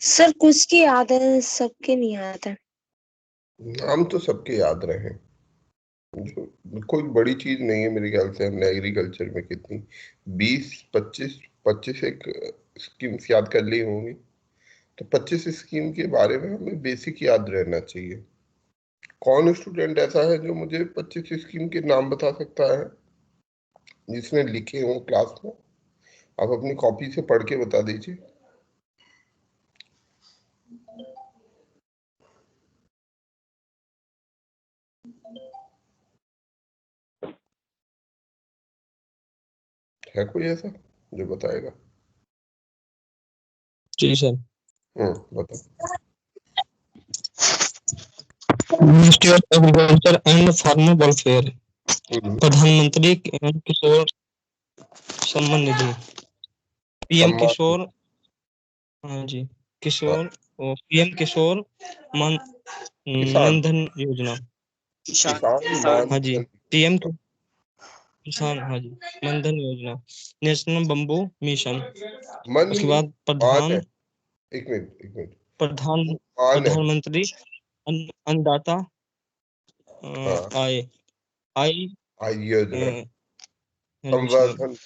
Sir कुछ की याद है, सबके नहीं याद है। नाम तो सबके याद रहे, जो कोई बड़ी चीज नहीं है मेरे ख्याल से। हमने एग्रीकल्चर में कितनी 20 25 एक स्कीम्स याद कर ली होंगी, तो 25 स्कीम के बारे में हमें बेसिक याद रहना चाहिए। कौन स्टूडेंट ऐसा है जो मुझे 25 स्कीम के नाम बता सकता है, जिसने लिखे हों क्लास में? आप अपनी कॉपी से पढ़ के बता दीजिए। है कोई ऐसा जो बताएगा? जी सर। बताओ। Ministry of agriculture and farmer welfare, प्रधानमंत्री किशोर सम्मान निधि, पीएम सम्मान। किशोर, हाँ जी, किशोर, पीएम किशोर मान किसान मनधन योजना, मान हाँ जी, पीएम किसान, हाँ जी, मनधन योजना, नेशनल बम्बू मिशन। मन उसके नहीं, बाद मान है। एक मिनट, मान है। प्रधानमंत्री अन्नदाता हाँ, आय आय योजना, हाँ जी सर, संवर्धन।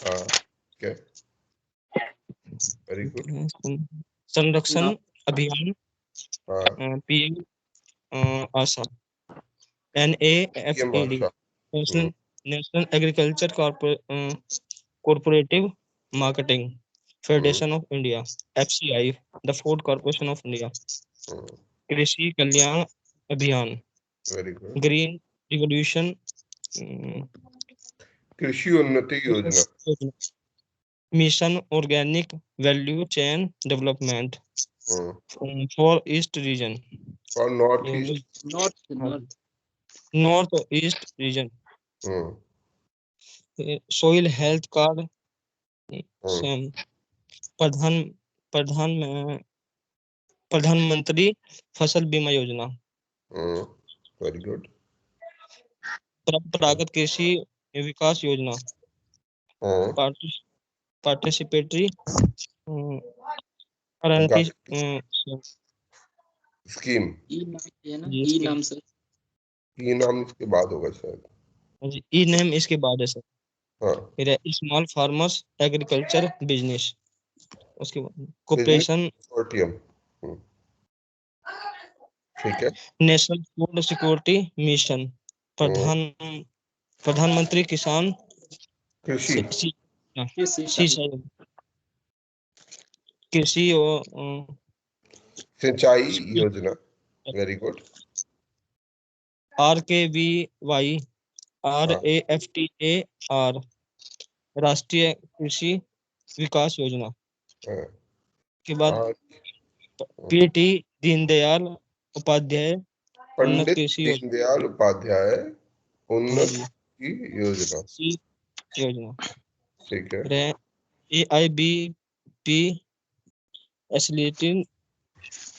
हाँ, क्या? Very good. संरक्षण अभियान, हाँ, PM Asha, PM NAFAD, Asha. National agriculture cooperative marketing federation of India, FCI, the food corporation of India, कृषि कल्याण अभियान, very good. Green revolution, Krishi Unnati Yojana, mission organic value chain development for east region, और north east. North east region, soil health card, Pradhan Pradhan Pradhanmantri Fasal बीमा योजना, very good. परंपरागत कृषि विकास योजना, participatory scheme. ई नाम इसके बाद होगा शायद। ई नेम इसके बाद है सर। हाँ, फिर स्मॉल फार्मर्स एग्रीकल्चर बिजनेस, उसके बाद कोऑपरेशन, ठीक है। नेशनल फूड सिक्योरिटी मिशन, प्रधानमंत्री किसान कृषि कृषि और सिंचाई योजना, वेरी गुड। RKVY, RAFTAR, राष्ट्रीय कृषि विकास योजना के बाद PT दीनदयाल उपाध्याय उन्नत पंडित कृषि दीनदयाल उपाध्याय उन्नत योजना, योजना, ठीक है। AIBP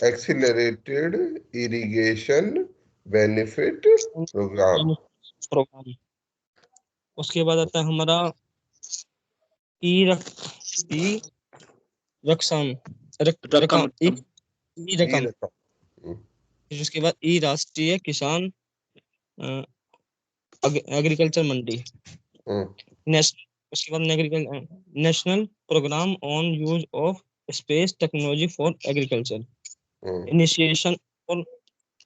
accelerated irrigation benefit programme. उसके बाद आता है हमारा ई रकम, उसके बाद ई राष्ट्रीय किसान एग्रीकल्चर मंडी, उसके बाद national programme on use of space technology for agriculture, initiation और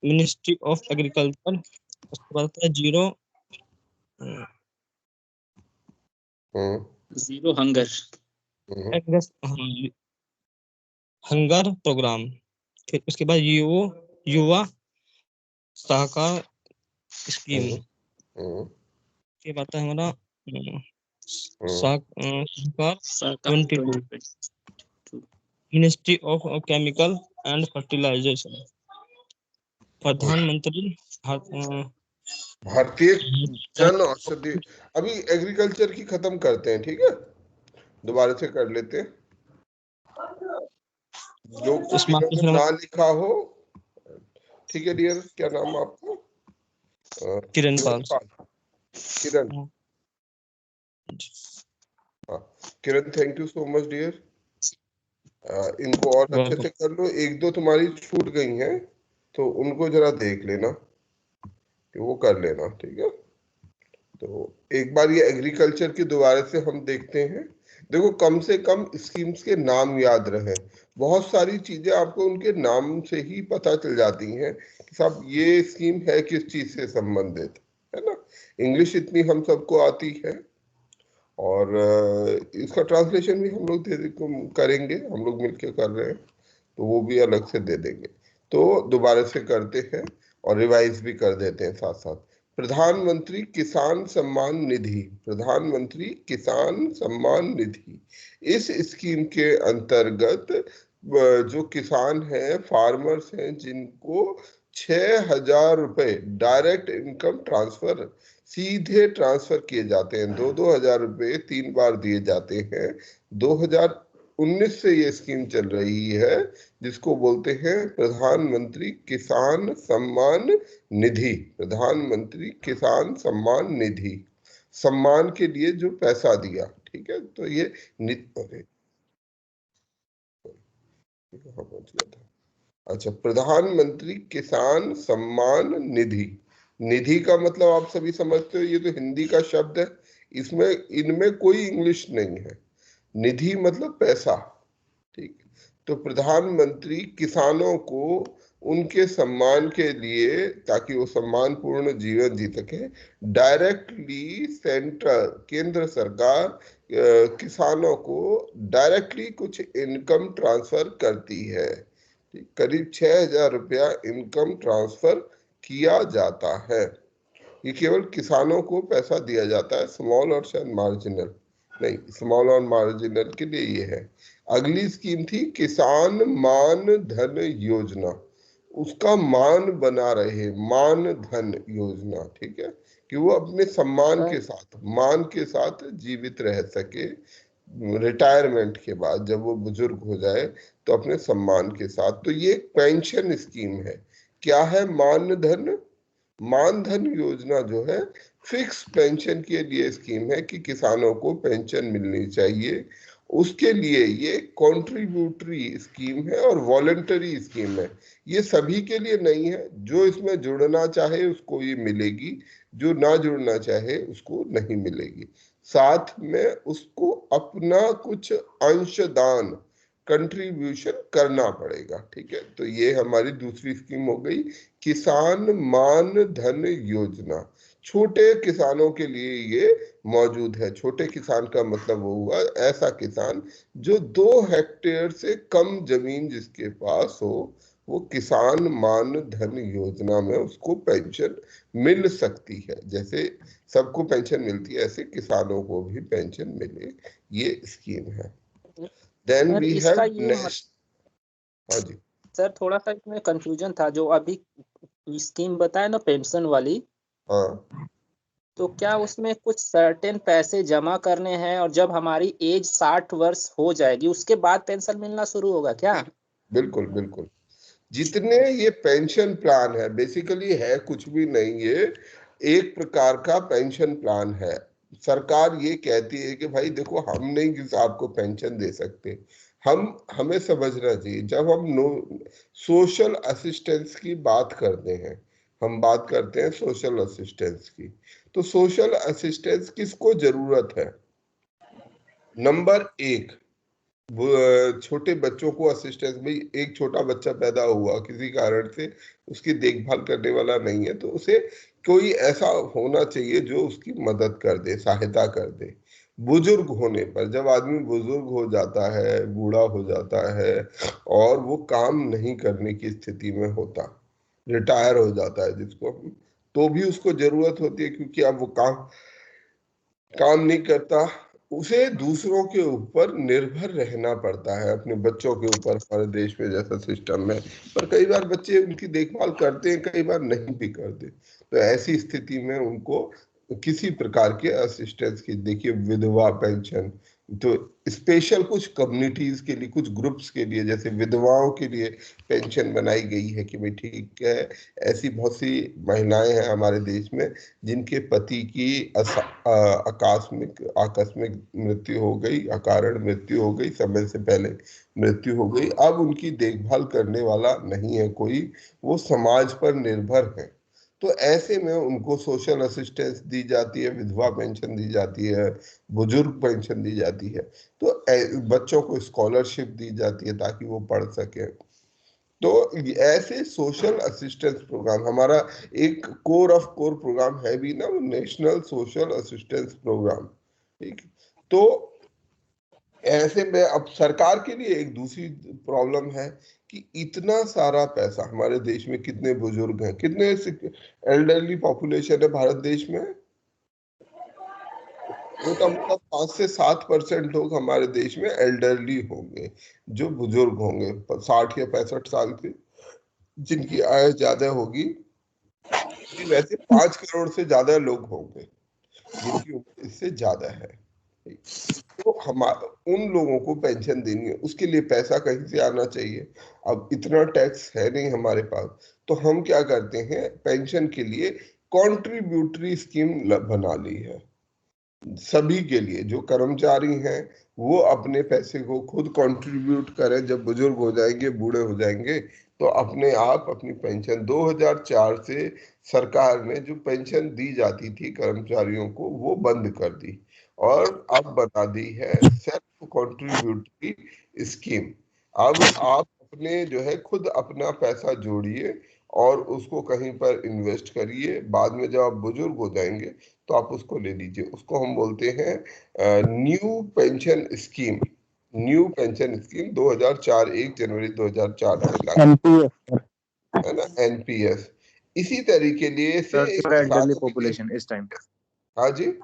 मिनिस्ट्री ऑफ एग्रीकल्चर। उसके बाद आता है जीरो हंगर प्रोग्राम। फिर उसके बाद युवा सहकार स्कीम के बाद है हमारा Sahakar 22, ministry of chemical and fertilisation, प्रधानमंत्री भारतीय जन औषधि। अभी एग्रीकल्चर की खत्म करते हैं, ठीक है, दोबारा से कर लेते हैं। जो इन्होंने ना लिखा हो, ठीक है डियर, क्या नाम आपका? किरण पाल। किरण, हाँ Kiran, thank you so much dear. इनको और अच्छे से कर लो, एक दो तुम्हारी छूट गई हैं तो उनको जरा देख लेना कि वो कर लेना, ठीक है। तो एक बार ये एग्रीकल्चर के दोबारा से हम देखते हैं। देखो कम से कम स्कीम्स के नाम याद रहे, बहुत सारी चीजें आपको उनके नाम से ही पता चल जाती हैं कि साहब ये स्कीम है किस चीज से संबंधित, है ना। इंग्लिश इतनी हम सबको आती है, और इसका ट्रांसलेशन भी हम लोग करेंगे, हम लोग मिलकर कर रहे हैं, तो वो भी अलग से दे देंगे। तो दोबारा से करते हैं और रिवाइज भी कर देते हैं साथ साथ। प्रधानमंत्री किसान सम्मान निधि, प्रधानमंत्री किसान सम्मान निधि, इस स्कीम के अंतर्गत जो किसान हैं, फार्मर्स हैं, जिनको 6,000 रुपए डायरेक्ट इनकम ट्रांसफर सीधे ट्रांसफर किए जाते हैं, 2,000 रुपए 3 बार दिए जाते हैं। 2019 से ये स्कीम चल रही है, जिसको बोलते हैं प्रधानमंत्री किसान सम्मान निधि। प्रधानमंत्री किसान सम्मान निधि, सम्मान के लिए जो पैसा दिया, ठीक है। तो ये कहाँ पहुंच गया था, अच्छा, प्रधानमंत्री किसान सम्मान निधि। निधि का मतलब आप सभी समझते हो, ये तो हिंदी का शब्द है, इसमें इनमें कोई इंग्लिश नहीं है। निधि मतलब पैसा, ठीक। तो प्रधानमंत्री किसानों को उनके सम्मान के लिए, ताकि वो सम्मानपूर्ण जीवन जी सके, डायरेक्टली सेंट्रल केंद्र सरकार किसानों को डायरेक्टली कुछ इनकम ट्रांसफर करती है। करीब 6,000 रुपया इनकम ट्रांसफर किया जाता है। ये केवल किसानों को पैसा दिया जाता है, स्मॉल और शायद मार्जिनल नहीं, स्मॉल और मार्जिनल के लिए ये है। अगली स्कीम थी किसान मान धन योजना, उसका मान बना रहे, मान धन योजना, ठीक है, कि वो अपने सम्मान के साथ, मान के साथ जीवित रह सके, रिटायरमेंट के बाद जब वो बुजुर्ग हो जाए तो अपने सम्मान के साथ। तो ये पेंशन स्कीम है। क्या है मानधन? मानधन योजना जो है फिक्स पेंशन के लिए स्कीम है कि किसानों को पेंशन मिलनी चाहिए। उसके लिए ये कॉन्ट्रीब्यूटरी स्कीम है और वॉलंटरी स्कीम है। ये सभी के लिए नहीं है, जो इसमें जुड़ना चाहे उसको ये मिलेगी, जो ना जुड़ना चाहे उसको नहीं मिलेगी। साथ में उसको अपना कुछ अंशदान, कंट्रीब्यूशन करना पड़ेगा, ठीक है। तो ये हमारी दूसरी स्कीम हो गई, किसान मान धन योजना। छोटे किसानों के लिए ये मौजूद है। छोटे किसान का मतलब वो हुआ ऐसा किसान जो 2 हेक्टेयर से कम जमीन जिसके पास हो, वो किसान मान धन योजना में उसको पेंशन मिल सकती है। जैसे सबको पेंशन मिलती है, ऐसे किसानों को भी पेंशन मिले, ये स्कीम है। Then we have next. हाँ जी सर, थोड़ा सा इसमें कंफ्यूजन था, जो अभी स्कीम बताया ना पेंशन वाली, हाँ, तो क्या उसमें कुछ सर्टेन पैसे जमा करने हैं और जब हमारी एज 60 वर्ष हो जाएगी उसके बाद पेंशन मिलना शुरू होगा क्या? बिल्कुल बिल्कुल। जितने ये पेंशन प्लान है, बेसिकली है कुछ भी नहीं, ये एक प्रकार का पेंशन प्लान है। सरकार ये कहती है कि भाई देखो, हम नहीं किसी आपको पेंशन दे सकते, हमें समझना चाहिए, जब हम सोशल असिस्टेंस की बात करते हैं, हम बात करते हैं सोशल असिस्टेंस की, तो सोशल असिस्टेंस किसको जरूरत है? नंबर 1, छोटे बच्चों को असिस्टेंस। भाई एक छोटा बच्चा पैदा हुआ किसी कारण से, उसकी देखभाल करने वाला नहीं है, तो उसे कोई ऐसा होना चाहिए जो उसकी मदद कर दे, सहायता कर दे। बुजुर्ग होने पर, जब आदमी बुजुर्ग हो जाता है, बूढ़ा हो जाता है और वो काम नहीं करने की स्थिति में होता, रिटायर हो जाता है जिसको, तो भी उसको जरूरत होती है, क्योंकि अब वो काम नहीं करता, उसे दूसरों के ऊपर निर्भर रहना पड़ता है, अपने बच्चों के ऊपर, हमारे देश में जैसा सिस्टम है। पर कई बार बच्चे उनकी देखभाल करते हैं, कई बार नहीं भी करते, तो ऐसी स्थिति में उनको किसी प्रकार के असिस्टेंस की, देखिए विधवा पेंशन, तो स्पेशल कुछ कम्युनिटीज के लिए, कुछ ग्रुप्स के लिए, जैसे विधवाओं के लिए पेंशन बनाई गई है कि भाई ठीक है, ऐसी बहुत सी महिलाएं हैं हमारे देश में जिनके पति की आकस्मिक मृत्यु हो गई, अकारण मृत्यु हो गई, समय से पहले मृत्यु हो गई, अब उनकी देखभाल करने वाला नहीं है कोई, वो समाज पर निर्भर है। तो ऐसे में उनको सोशल असिस्टेंस दी जाती है, विधवा पेंशन दी जाती है, बुजुर्ग पेंशन दी जाती है, तो बच्चों को स्कॉलरशिप दी जाती है ताकि वो पढ़ सके। तो ऐसे सोशल असिस्टेंस प्रोग्राम हमारा एक कोर ऑफ कोर प्रोग्राम है भी ना, नेशनल सोशल असिस्टेंस प्रोग्राम। ठीक, तो ऐसे में अब सरकार के लिए एक दूसरी प्रॉब्लम है कि इतना सारा पैसा, हमारे देश में कितने बुजुर्ग हैं, कितने एल्डरली पॉपुलेशन है भारत देश में, मोटा मोटा 5 से 7% लोग हमारे देश में एल्डरली होंगे, जो बुजुर्ग होंगे 60 या 65 साल के, जिनकी आय ज्यादा होगी। वैसे 5 करोड़ से ज्यादा लोग होंगे जिनकी उम्र इससे ज्यादा है। तो हम उन लोगों को पेंशन देनी है, उसके लिए पैसा कहीं से आना चाहिए। अब इतना टैक्स है नहीं हमारे पास, तो हम क्या करते हैं, पेंशन के लिए कॉन्ट्रीब्यूटरी स्कीम बना ली है। सभी के लिए जो कर्मचारी हैं वो अपने पैसे को खुद कंट्रीब्यूट करें, जब बुजुर्ग हो जाएंगे, बूढ़े हो जाएंगे, तो अपने आप अपनी पेंशन 2004 से सरकार ने जो पेंशन दी जाती थी कर्मचारियों को वो बंद कर दी और अब बना दी है सेल्फ कंट्रीब्यूटरी स्कीम। अब आप अपने जो है खुद अपना पैसा जोड़िए और उसको कहीं पर इन्वेस्ट करिए, बाद में जब आप बुजुर्ग हो जाएंगे तो आप उसको ले लीजिए। उसको हम बोलते हैं new pension scheme. New pension scheme 2004, 1 जनवरी 2004 से लागू है ना, एनपीएस। इसी तरीके लिए से एल्डरली पॉपुलेशन इस टाइम, हाँ जी,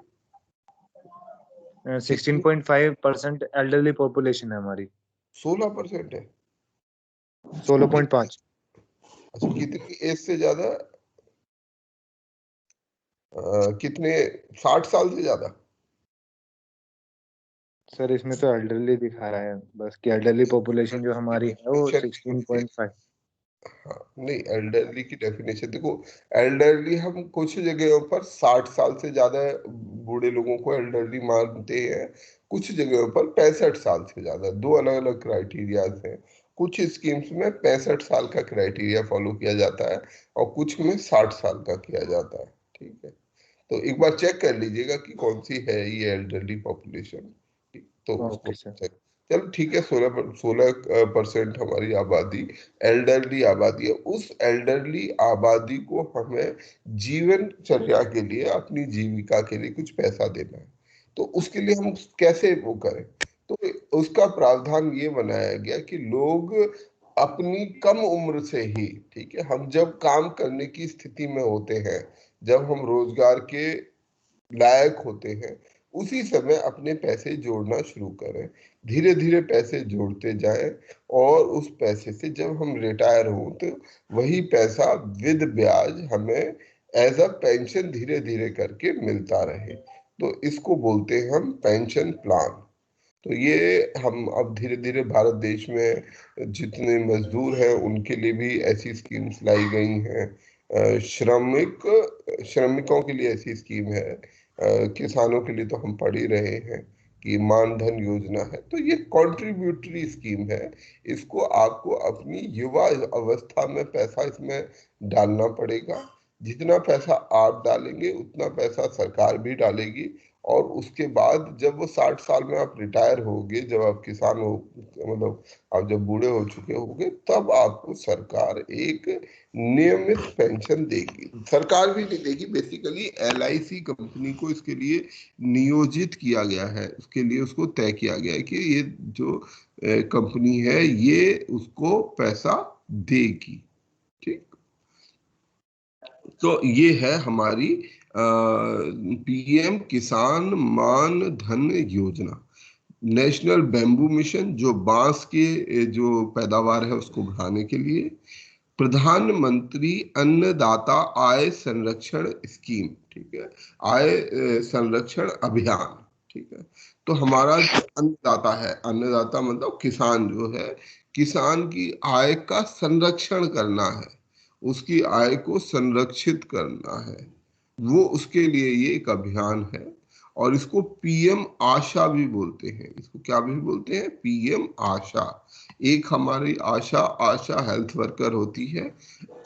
16.5% एल्डरली पॉपुलेशन है हमारी। 16% है, 16.5। अच्छा, कितनी एज से ज्यादा, कितने, 60 साल से ज्यादा? सर इसमें तो एल्डरली दिखा रहा है बस कि एल्डरली पॉपुलेशन जो हमारी है वो 16.5। हाँ, नहीं, एल्डरली की डेफिनेशन देखो, एल्डरली हम कुछ जगहों पर 60 साल से ज्यादा बूढ़े लोगों को एल्डरली मानते हैं, कुछ जगहों पर 65 साल से ज्यादा, दो अलग अलग क्राइटेरियाज हैं। कुछ स्कीम्स में 65 साल का क्राइटेरिया फॉलो किया जाता है और कुछ में 60 साल का किया जाता है। ठीक है, तो एक बार चेक कर लीजिएगा कि कौन सी है ये एल्डरली पॉपुलेशन, तो उसको चेक। चलो ठीक है, 16% हमारी आबादी एल्डरली आबादी है। उस एल्डरली आबादी को हमें जीवनचर्या के लिए, अपनी जीविका के लिए कुछ पैसा देना है, तो उसके लिए हम कैसे वो करें, तो उसका प्रावधान ये बनाया गया कि लोग अपनी कम उम्र से ही, ठीक है, हम जब काम करने की स्थिति में होते हैं, जब हम रोजगार के लायक होते हैं, उसी समय अपने पैसे जोड़ना शुरू करें, धीरे धीरे पैसे जोड़ते जाएं और उस पैसे से जब हम रिटायर हों तो वही पैसा विद ब्याज हमें एज अ पेंशन धीरे धीरे करके मिलता रहे। तो इसको बोलते हैं हम पेंशन प्लान। तो ये हम अब धीरे धीरे भारत देश में जितने मजदूर हैं उनके लिए भी ऐसी स्कीम्स लाई गई हैं। श्रमिकों के लिए ऐसी स्कीम है, किसानों के लिए तो हम पढ़ ही रहे हैं कि मानधन योजना है। तो ये कंट्रीब्यूटरी स्कीम है, इसको आपको अपनी युवा अवस्था में पैसा इसमें डालना पड़ेगा। जितना पैसा आप डालेंगे उतना पैसा सरकार भी डालेगी, और उसके बाद जब वो 60 साल में आप रिटायर होगे, जब आप किसान हो, मतलब आप जब बूढ़े हो चुके होगे, तब आपको सरकार एक नियमित पेंशन देगी। सरकार भी नहीं देगी, बेसिकली एलआईसी कंपनी को इसके लिए नियोजित किया गया है, उसके लिए उसको तय किया गया है कि ये जो कंपनी है ये उसको पैसा देगी। ठीक, तो ये है हमारी पीएम किसान मान धन योजना। नेशनल बैम्बू मिशन, जो बांस के जो पैदावार है उसको बढ़ाने के लिए। प्रधानमंत्री अन्नदाता आय संरक्षण स्कीम, ठीक है, आय संरक्षण अभियान, ठीक है। तो हमारा अन्नदाता है, अन्नदाता मतलब किसान जो है, किसान की आय का संरक्षण करना है, उसकी आय को संरक्षित करना है, वो उसके लिए ये एक अभियान है। और इसको पीएम आशा भी बोलते हैं। इसको क्या भी बोलते हैं? पीएम आशा। एक हमारी आशा हेल्थ वर्कर होती है,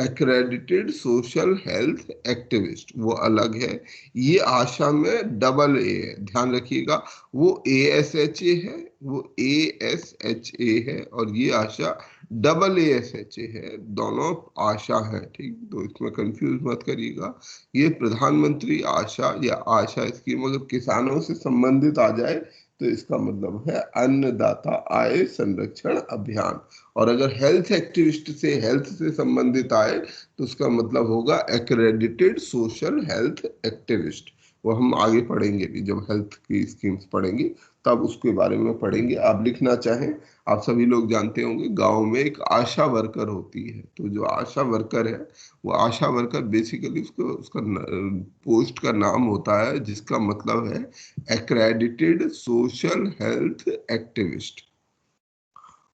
एक्रेडिटेड सोशल हेल्थ एक्टिविस्ट, वो अलग है। ये आशा में डबल ए है, ध्यान रखिएगा। वो ASHA है, वो ASHA है, और ये आशा AASHA है। दोनों आशा है, ठीक, तो इसमें कंफ्यूज मत करिएगा। ये प्रधानमंत्री आशा या आशा स्कीम अगर किसानों से संबंधित आ जाए तो इसका मतलब है अन्नदाता आय संरक्षण अभियान। और अगर हेल्थ एक्टिविस्ट से, हेल्थ से संबंधित आए तो उसका मतलब होगा एक्रेडिटेड सोशल हेल्थ एक्टिविस्ट। वो हम आगे पढ़ेंगे भी, जब हेल्थ की स्कीम्स पढ़ेंगे तब उसके बारे में पढ़ेंगे। आप लिखना चाहें, आप सभी लोग जानते होंगे गांव में एक आशा वर्कर होती है। तो जो आशा वर्कर है, वो आशा वर्कर बेसिकली उसका पोस्ट का नाम होता है जिसका मतलब है एक्रेडिटेड सोशल हेल्थ एक्टिविस्ट।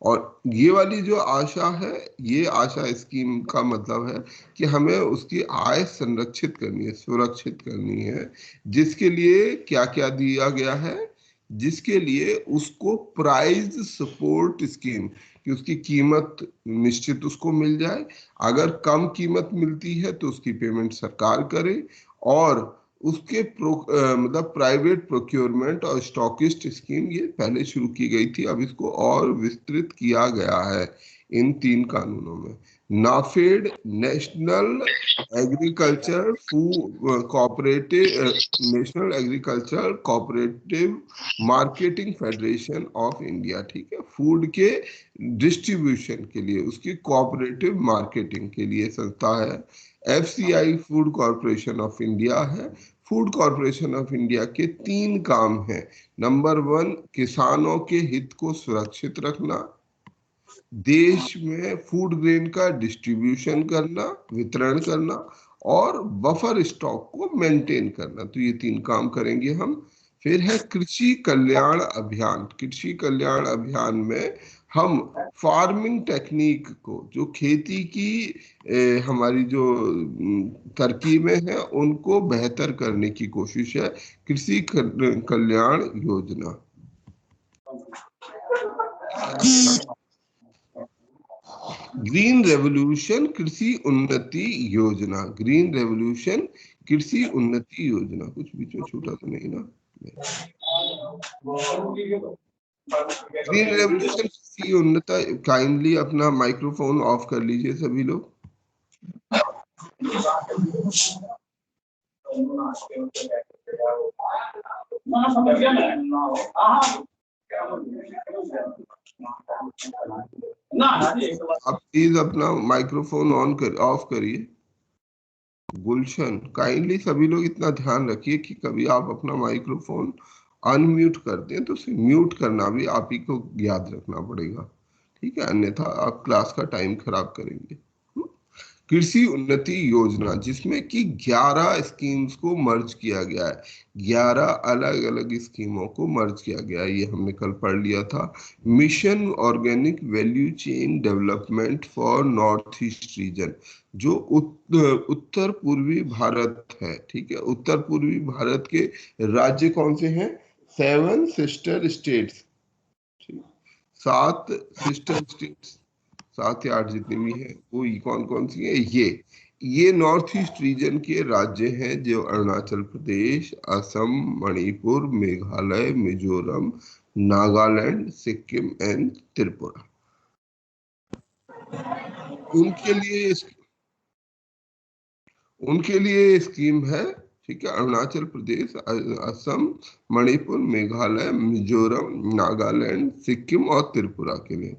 और ये वाली जो आशा है, ये आशा स्कीम का मतलब है कि हमें उसकी आय संरक्षित करनी है, सुरक्षित करनी है, जिसके लिए क्या क्या दिया गया है, जिसके लिए उसको प्राइस सपोर्ट स्कीम, कि उसकी कीमत निश्चित उसको मिल जाए। अगर कम कीमत मिलती है तो उसकी पेमेंट सरकार करे। और उसके मतलब प्राइवेट प्रोक्योरमेंट और स्टॉकिस्ट स्कीम ये पहले शुरू की गई थी, अब इसको और विस्तृत किया गया है इन 3 कानूनों में। NAFED, national agriculture food cooperative, national agriculture cooperative marketing federation of India, ठीक है, फूड के डिस्ट्रीब्यूशन के लिए, उसकी कोऑपरेटिव मार्केटिंग के लिए संस्था है। FCI food corporation of India है। फूड कॉरपोरेशन ऑफ इंडिया के 3 काम हैं। नंबर 1, किसानों के हित को सुरक्षित रखना, देश में फूड ग्रेन का डिस्ट्रीब्यूशन करना, वितरण करना, और बफर स्टॉक को मेंटेन करना। तो ये 3 काम करेंगे हम। फिर है कृषि कल्याण अभियान। कृषि कल्याण अभियान में हम फार्मिंग टेक्निक को, जो खेती की हमारी जो तरकीबें हैं, उनको बेहतर करने की कोशिश है कृषि कल्याण योजना। ग्रीन रेवोल्यूशन कृषि उन्नति योजना, ग्रीन रेवोल्यूशन कृषि उन्नति योजना। कुछ बीच में छूटा तो नहीं ना? ग्रीन रेवोल्यूशन कृषि उन्नति। काइंडली अपना माइक्रोफोन ऑफ कर लीजिए सभी लोग। आप प्लीज अपना माइक्रोफोन ऑफ करिए। गुलशन, काइंडली सभी लोग इतना ध्यान रखिए कि कभी आप अपना माइक्रोफोन अनम्यूट कर दें तो उसे म्यूट करना भी आप ही को याद रखना पड़ेगा, ठीक है, अन्यथा आप क्लास का टाइम खराब करेंगे। कृषि उन्नति योजना, जिसमें कि 11 स्कीम्स को मर्ज किया गया है, 11 अलग अलग स्कीमों को मर्ज किया गया है। ये हमने कल पढ़ लिया था। Mission organic value chain development for north east reason, जो उत्तर पूर्वी भारत है, ठीक है। उत्तर पूर्वी भारत के राज्य कौन से हैं? 7 सिस्टर स्टेट्स, 7 सिस्टर स्टेट्स, 7 या 8 जितनी भी है, वो कौन कौन सी है? ये नॉर्थ ईस्ट रीजन के राज्य हैं, जो अरुणाचल प्रदेश, असम, मणिपुर, मेघालय, मिजोरम, नागालैंड, सिक्किम एंड त्रिपुरा। उनके लिए स्कीम है, ठीक है। अरुणाचल प्रदेश, असम, मणिपुर, मेघालय, मिजोरम, नागालैंड, सिक्किम और त्रिपुरा के लिए।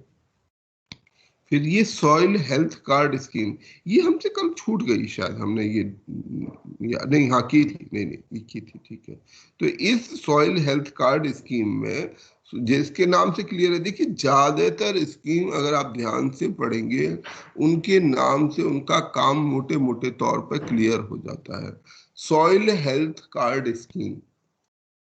फिर ये सॉइल हेल्थ कार्ड स्कीम, ये हमसे कल छूट गई शायद, हमने ये नहीं, हाँ की थी, नहीं की थी, ठीक है। तो इस सॉइल हेल्थ कार्ड स्कीम में, जिसके नाम से क्लियर है, देखिए ज्यादातर स्कीम अगर आप ध्यान से पढ़ेंगे, उनके नाम से उनका काम मोटे मोटे तौर पर क्लियर हो जाता है। सॉइल हेल्थ कार्ड स्कीम,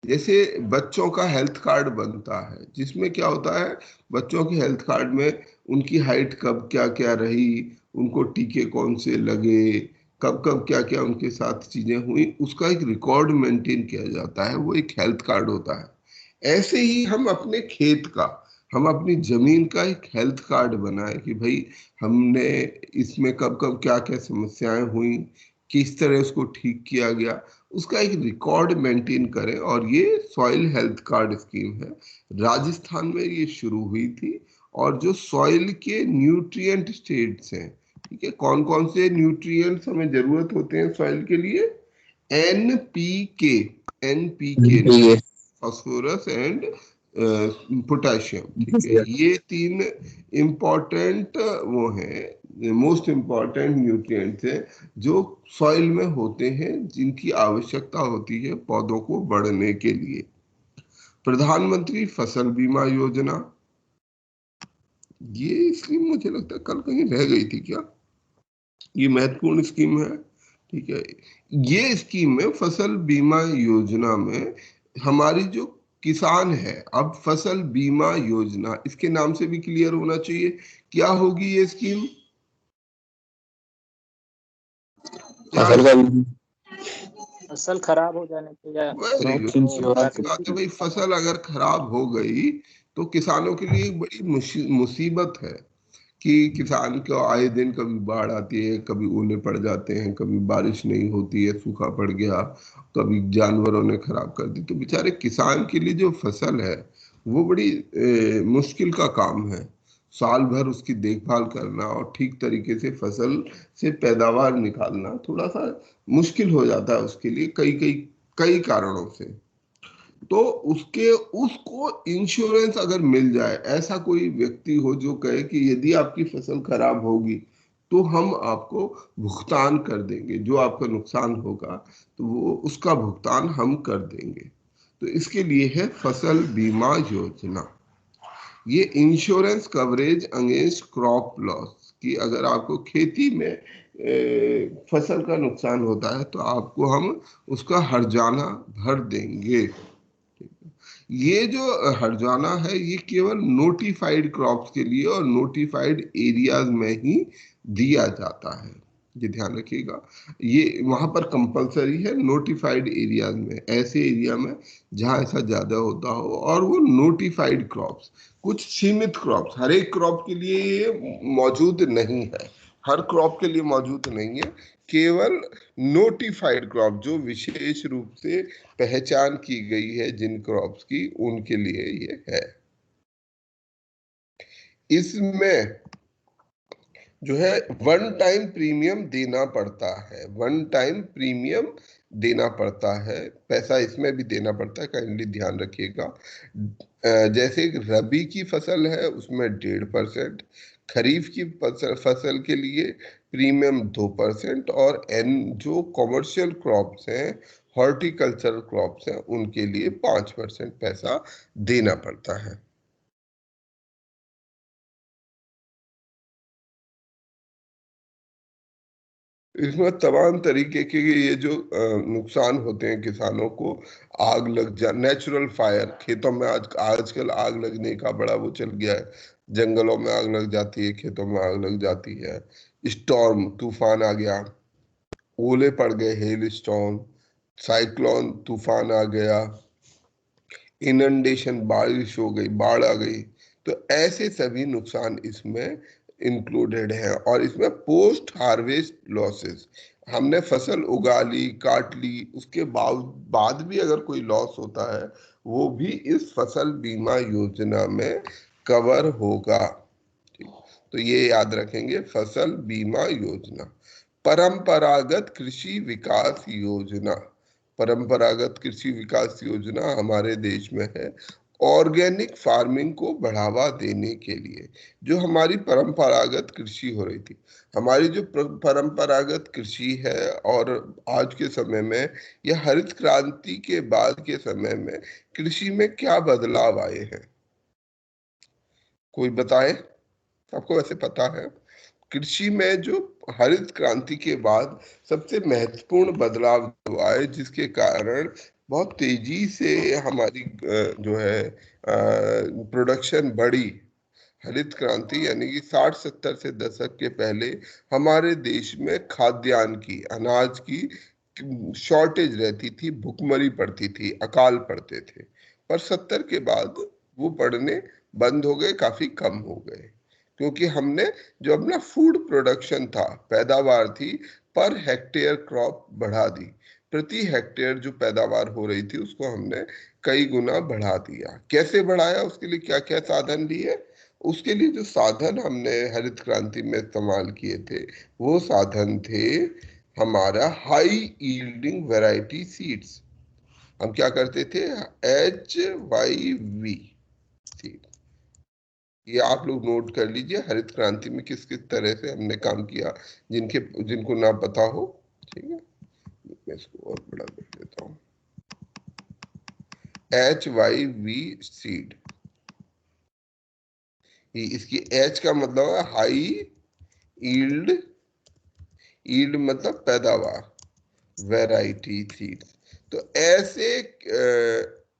जैसे बच्चों का हेल्थ कार्ड बनता है, जिसमें क्या होता है, बच्चों के हेल्थ कार्ड में उनकी हाइट कब क्या क्या रही, उनको टीके कौन से लगे, कब कब क्या क्या उनके साथ चीजें हुई, उसका एक रिकॉर्ड मेंटेन किया जाता है, वो एक हेल्थ कार्ड होता है। ऐसे ही हम अपने खेत का, हम अपनी जमीन का एक हेल्थ कार्ड बनाए कि भाई हमने इसमें कब कब क्या क्या समस्याएं हुई, किस तरह उसको ठीक किया गया, उसका एक रिकॉर्ड मेंटेन करें। और ये सॉइल हेल्थ कार्ड स्कीम है, राजस्थान में ये शुरू हुई थी। और जो सॉइल के न्यूट्रिएंट स्टेट्स हैं, ठीक है, कौन कौन से न्यूट्रिएंट्स हमें जरूरत होते हैं सॉइल के लिए, NPK, NPK, phosphorus and potassium, ठीक है, ये 3 इम्पोर्टेंट वो हैं, मोस्ट इम्पोर्टेंट न्यूट्रिएंट्स हैं जो सॉइल में होते हैं, जिनकी आवश्यकता होती है पौधों को बढ़ने के लिए। प्रधानमंत्री फसल बीमा योजना, ये स्कीम मुझे लगता है कल कहीं रह गई थी क्या, ये महत्वपूर्ण स्कीम है, ठीक है। ये स्कीम में, फसल बीमा योजना में, हमारी जो किसान है, अब फसल बीमा योजना, इसके नाम से भी क्लियर होना चाहिए क्या होगी ये स्कीम। फसल खराब हो जाने पे या वेरी गुड, बात है भाई, फसल अगर खराब हो गई तो किसानों के लिए एक बड़ी मुसीबत है कि किसान को आए दिन कभी बाढ़ आती है, कभी ओले पड़ जाते हैं, कभी बारिश नहीं होती है, सूखा पड़ गया, कभी जानवरों ने खराब कर दी, तो बेचारे किसान के लिए जो फसल है वो बड़ी मुश्किल का काम है। साल भर उसकी देखभाल करना और ठीक तरीके से फसल से पैदावार निकालना थोड़ा सा मुश्किल हो जाता है उसके लिए, कई कई कई कारणों से। तो उसको इंश्योरेंस अगर मिल जाए, ऐसा कोई व्यक्ति हो जो कहे कि यदि आपकी फसल खराब होगी तो हम आपको भुगतान कर देंगे, जो आपका नुकसान होगा तो वो उसका भुगतान हम कर देंगे, तो इसके लिए है फसल बीमा योजना। ये insurance coverage against crop loss, कि अगर आपको खेती में फसल का नुकसान होता है तो आपको हम उसका हर्जाना भर देंगे। ये जो हर्जाना है ये केवल नोटिफाइड क्रॉप्स के लिए और नोटिफाइड एरियाज में ही दिया जाता है, ये ध्यान रखिएगा। ये वहां पर कंपलसरी है नोटिफाइड एरियाज में, ऐसे एरिया में जहां ऐसा ज्यादा होता हो, और वो नोटिफाइड क्रॉप्स, कुछ सीमित क्रॉप्स, हर एक क्रॉप के लिए ये मौजूद नहीं है, हर क्रॉप के लिए मौजूद नहीं है, केवल नोटिफाइड क्रॉप जो विशेष रूप से पहचान की गई है जिन क्रॉप्स की, उनके लिए ये है। इसमें जो है वन टाइम प्रीमियम देना पड़ता है, वन टाइम प्रीमियम देना पड़ता है, पैसा इसमें भी देना पड़ता है, काइंडली ध्यान रखिएगा। जैसे रबी की फसल है उसमें 1.5%, खरीफ की फसल के लिए प्रीमियम 2%, और जो कॉमर्शियल क्रॉप्स हैं, हॉर्टिकल्चर क्रॉप्स हैं, उनके लिए 5% पैसा देना पड़ता है। इसमें तमाम तरीके के ये जो नुकसान होते हैं किसानों को, आग लग जा, नेचुरल फायर, खेतों में आजकल आग लगने का बड़ा वो चल गया है, जंगलों में आग लग जाती है, खेतों में आग लग जाती है, स्टॉर्म, तूफान आ गया, ओले पड़ गए, हेल स्टॉर्म, साइक्लोन, तूफान आ गया, इनंडेशन, बारिश हो गई, बाढ़ आ गई, तो ऐसे सभी नुकसान इसमें इंक्लूडेड है। और इसमें पोस्ट हार्वेस्ट लॉसेस, हमने फसल उगा ली, काट ली, उसके बाद भी अगर कोई लॉस होता है वो भी इस फसल बीमा योजना में कवर होगा। तो ये याद रखेंगे, फसल बीमा योजना। परंपरागत कृषि विकास योजना, परंपरागत कृषि विकास योजना हमारे देश में है ऑर्गेनिक फार्मिंग को बढ़ावा देने के लिए। जो हमारी परंपरागत कृषि हो रही थी, हमारी जो परंपरागत कृषि है, और आज के समय में या हरित क्रांति के बाद के समय में कृषि में क्या बदलाव आए हैं, कोई बताए? आपको वैसे पता है कृषि में जो हरित क्रांति के बाद सबसे महत्वपूर्ण बदलाव आए, जिसके कारण बहुत तेजी से हमारी जो है प्रोडक्शन बढ़ी। हरित क्रांति यानी कि 60-70 से दशक के पहले हमारे देश में खाद्यान्न की, अनाज की शॉर्टेज रहती थी, भुखमरी पड़ती थी, अकाल पड़ते थे। पर 70 के बाद वो पड़ने बंद हो गए, काफी कम हो गए, क्योंकि हमने जो अपना फूड प्रोडक्शन था, पैदावार थी, पर हेक्टेयर क्रॉप बढ़ा दी। प्रति हेक्टेयर जो पैदावार हो रही थी उसको हमने कई गुना बढ़ा दिया। कैसे बढ़ाया, उसके लिए क्या क्या साधन लिए? उसके लिए जो साधन हमने हरित क्रांति में इस्तेमाल किए थे, वो साधन थे हमारा हाई यील्डिंग वैरायटी सीड्स। हम क्या करते थे? HYV seed. ये आप लोग नोट कर लीजिए, हरित क्रांति में किस किस तरह से हमने काम किया, जिनको ना पता हो। ठीक है, मैं इसको और बड़ा कर देता हूँ। HYV सीड, इसकी H का मतलब है हाई यील्ड, यील्ड मतलब पैदावार, वैरायटी सीड। तो ऐसे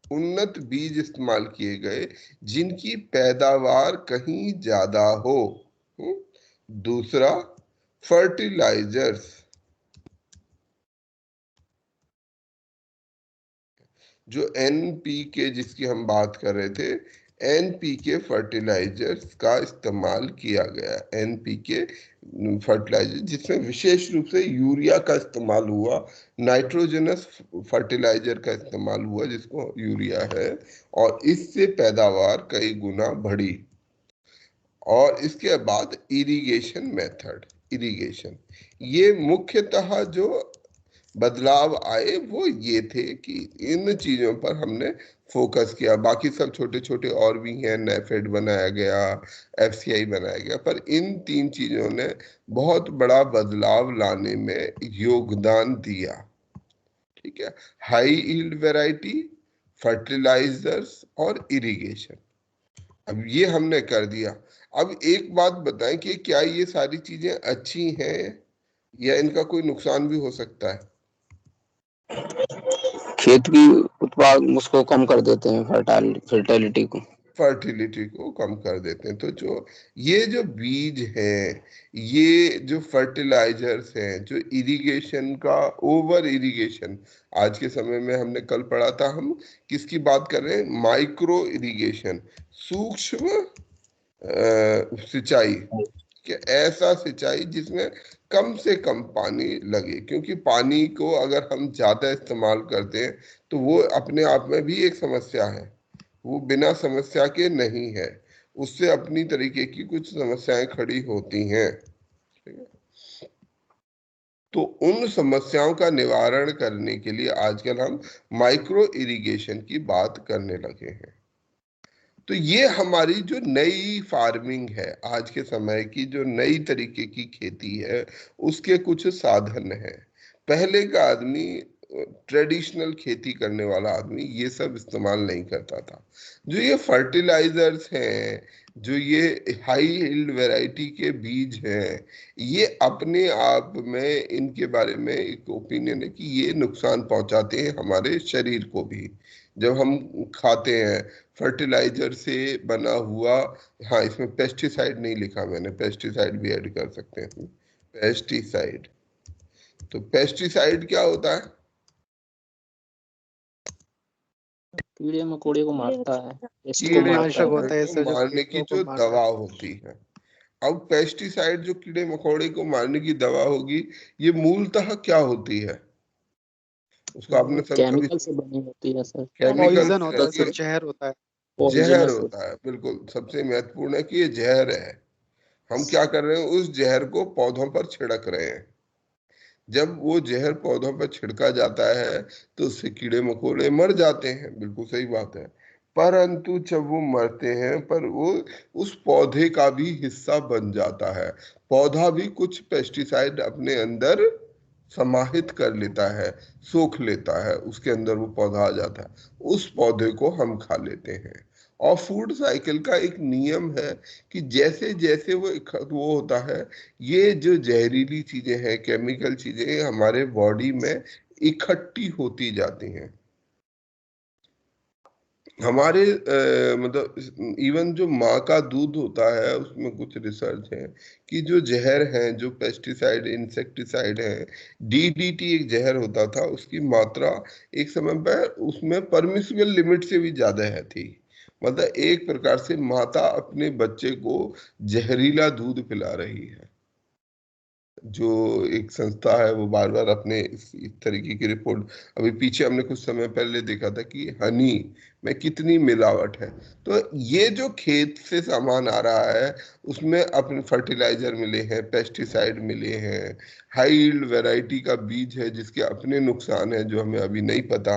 उन्नत बीज इस्तेमाल किए गए जिनकी पैदावार कहीं ज्यादा हो। दूसरा, फर्टिलाइजर्स, जो NPK जिसकी हम बात कर रहे थे, NPK फर्टिलाइजर्स का इस्तेमाल किया गया। NPK फर्टिलाइजर जिसमें विशेष रूप से यूरिया का इस्तेमाल हुआ, नाइट्रोजनस फर्टिलाइजर का इस्तेमाल हुआ जिसको यूरिया है, और इससे पैदावार कई गुना बढ़ी। और इसके बाद इरिगेशन मेथड, इरिगेशन, ये मुख्यतः जो बदलाव आए वो ये थे कि इन चीजों पर हमने फोकस किया। बाकी सब छोटे छोटे और भी हैं, नेफेड बनाया गया, FCI बनाया गया, पर इन 3 चीजों ने बहुत बड़ा बदलाव लाने में योगदान दिया। ठीक है, हाई यील्ड वैरायटी, फर्टिलाइजर्स और इरिगेशन। अब ये हमने कर दिया। अब एक बात बताएं कि क्या ये सारी चीजें अच्छी हैं या इनका कोई नुकसान भी हो सकता है? खेत की उत्पाद उसको कम कर देते हैं, फर्टिलिटी को कम कर देते हैं। तो ये जो बीज हैं, ये जो फर्टिलाइजर्स हैं, जो इरिगेशन का ओवर इरिगेशन, आज के समय में हमने कल पढ़ा था, हम किसकी बात कर रहे हैं? माइक्रो इरिगेशन, सूक्ष्म सिंचाई। कि ऐसा सिंचाई जिसमें कम से कम पानी लगे, क्योंकि पानी को अगर हम ज्यादा इस्तेमाल करते हैं तो वो अपने आप में भी एक समस्या है, वो बिना समस्या के नहीं है, उससे अपनी तरीके की कुछ समस्याएं खड़ी होती हैं। तो उन समस्याओं का निवारण करने के लिए आजकल हम माइक्रो इरिगेशन की बात करने लगे हैं। तो ये हमारी जो नई फार्मिंग है, आज के समय की जो नई तरीके की खेती है, उसके कुछ साधन हैं। पहले का आदमी, ट्रेडिशनल खेती करने वाला आदमी, ये सब इस्तेमाल नहीं करता था। जो ये फर्टिलाइजर्स हैं, जो ये हाई यील्ड वैरायटी के बीज हैं, ये अपने आप में, इनके बारे में एक ओपिनियन है कि ये नुकसान पहुंचाते हैं हमारे शरीर को भी। जब हम खाते हैं फर्टिलाइजर से बना हुआ, हाँ इसमें पेस्टिसाइड नहीं लिखा मैंने, पेस्टिसाइड भी ऐड कर सकते हैं। पेस्टिसाइड, तो पेस्टिसाइड क्या होता है? कीड़े मकोड़े को मारता है, कीटनाशक होता है, इससे जो मारने की कीटों जो को मारता दवा है। होती है। अब पेस्टिसाइड जो कीड़े मकोड़े को मारने की दवा होगी, ये मूलतः क्या होती है? उसको आपने सब कभी, केमिकल से बनी होती है सर, केमिकल पॉइजन से होता है रहती सर, है, जहर होता है। जहर पॉइजनस होता है। बिल्कुल, सबसे महत्वपूर्ण है कि ये जहर है। हम क्या कर रहे हैं? उस जहर को पौधों पर छिड़क रहे हैं। जब वो जहर पौधों पर छिड़का जाता है तो उससे कीड़े मकोड़े मर जाते हैं, बिल्कुल सही बात है। परंतु जब वो मरते हैं, पर वो उस पौधे का भी हिस्सा बन जाता है। पौधा भी कुछ पेस्टिसाइड अपने अंदर समाहित कर लेता है, सोख लेता है, उसके अंदर वो पौधा आ जाता है, उस पौधे को हम खा लेते हैं। और फूड साइकिल का एक नियम है कि जैसे जैसे वो होता है, ये जो जहरीली चीजें हैं, केमिकल चीजें हमारे बॉडी में इकट्ठी होती जाती हैं। हमारे मतलब इवन जो माँ का दूध होता है उसमें कुछ रिसर्च है कि जो जहर है, जो पेस्टिसाइड इंसेक्टिसाइड है, डीडीटी एक जहर होता था, उसकी मात्रा एक समय पर उसमें परमिसिबल लिमिट से भी ज्यादा है थी। मतलब एक प्रकार से माता अपने बच्चे को जहरीला दूध पिला रही है। जो एक संस्था है वो बार बार अपने इस तरीके की रिपोर्ट, अभी पीछे हमने कुछ समय पहले देखा था कि हनी में कितनी मिलावट है। तो ये जो खेत से सामान आ रहा है उसमें अपने फर्टिलाइजर मिले हैं, पेस्टिसाइड मिले हैं, हाई यील्ड वैरायटी का बीज है जिसके अपने नुकसान है जो हमें अभी नहीं पता।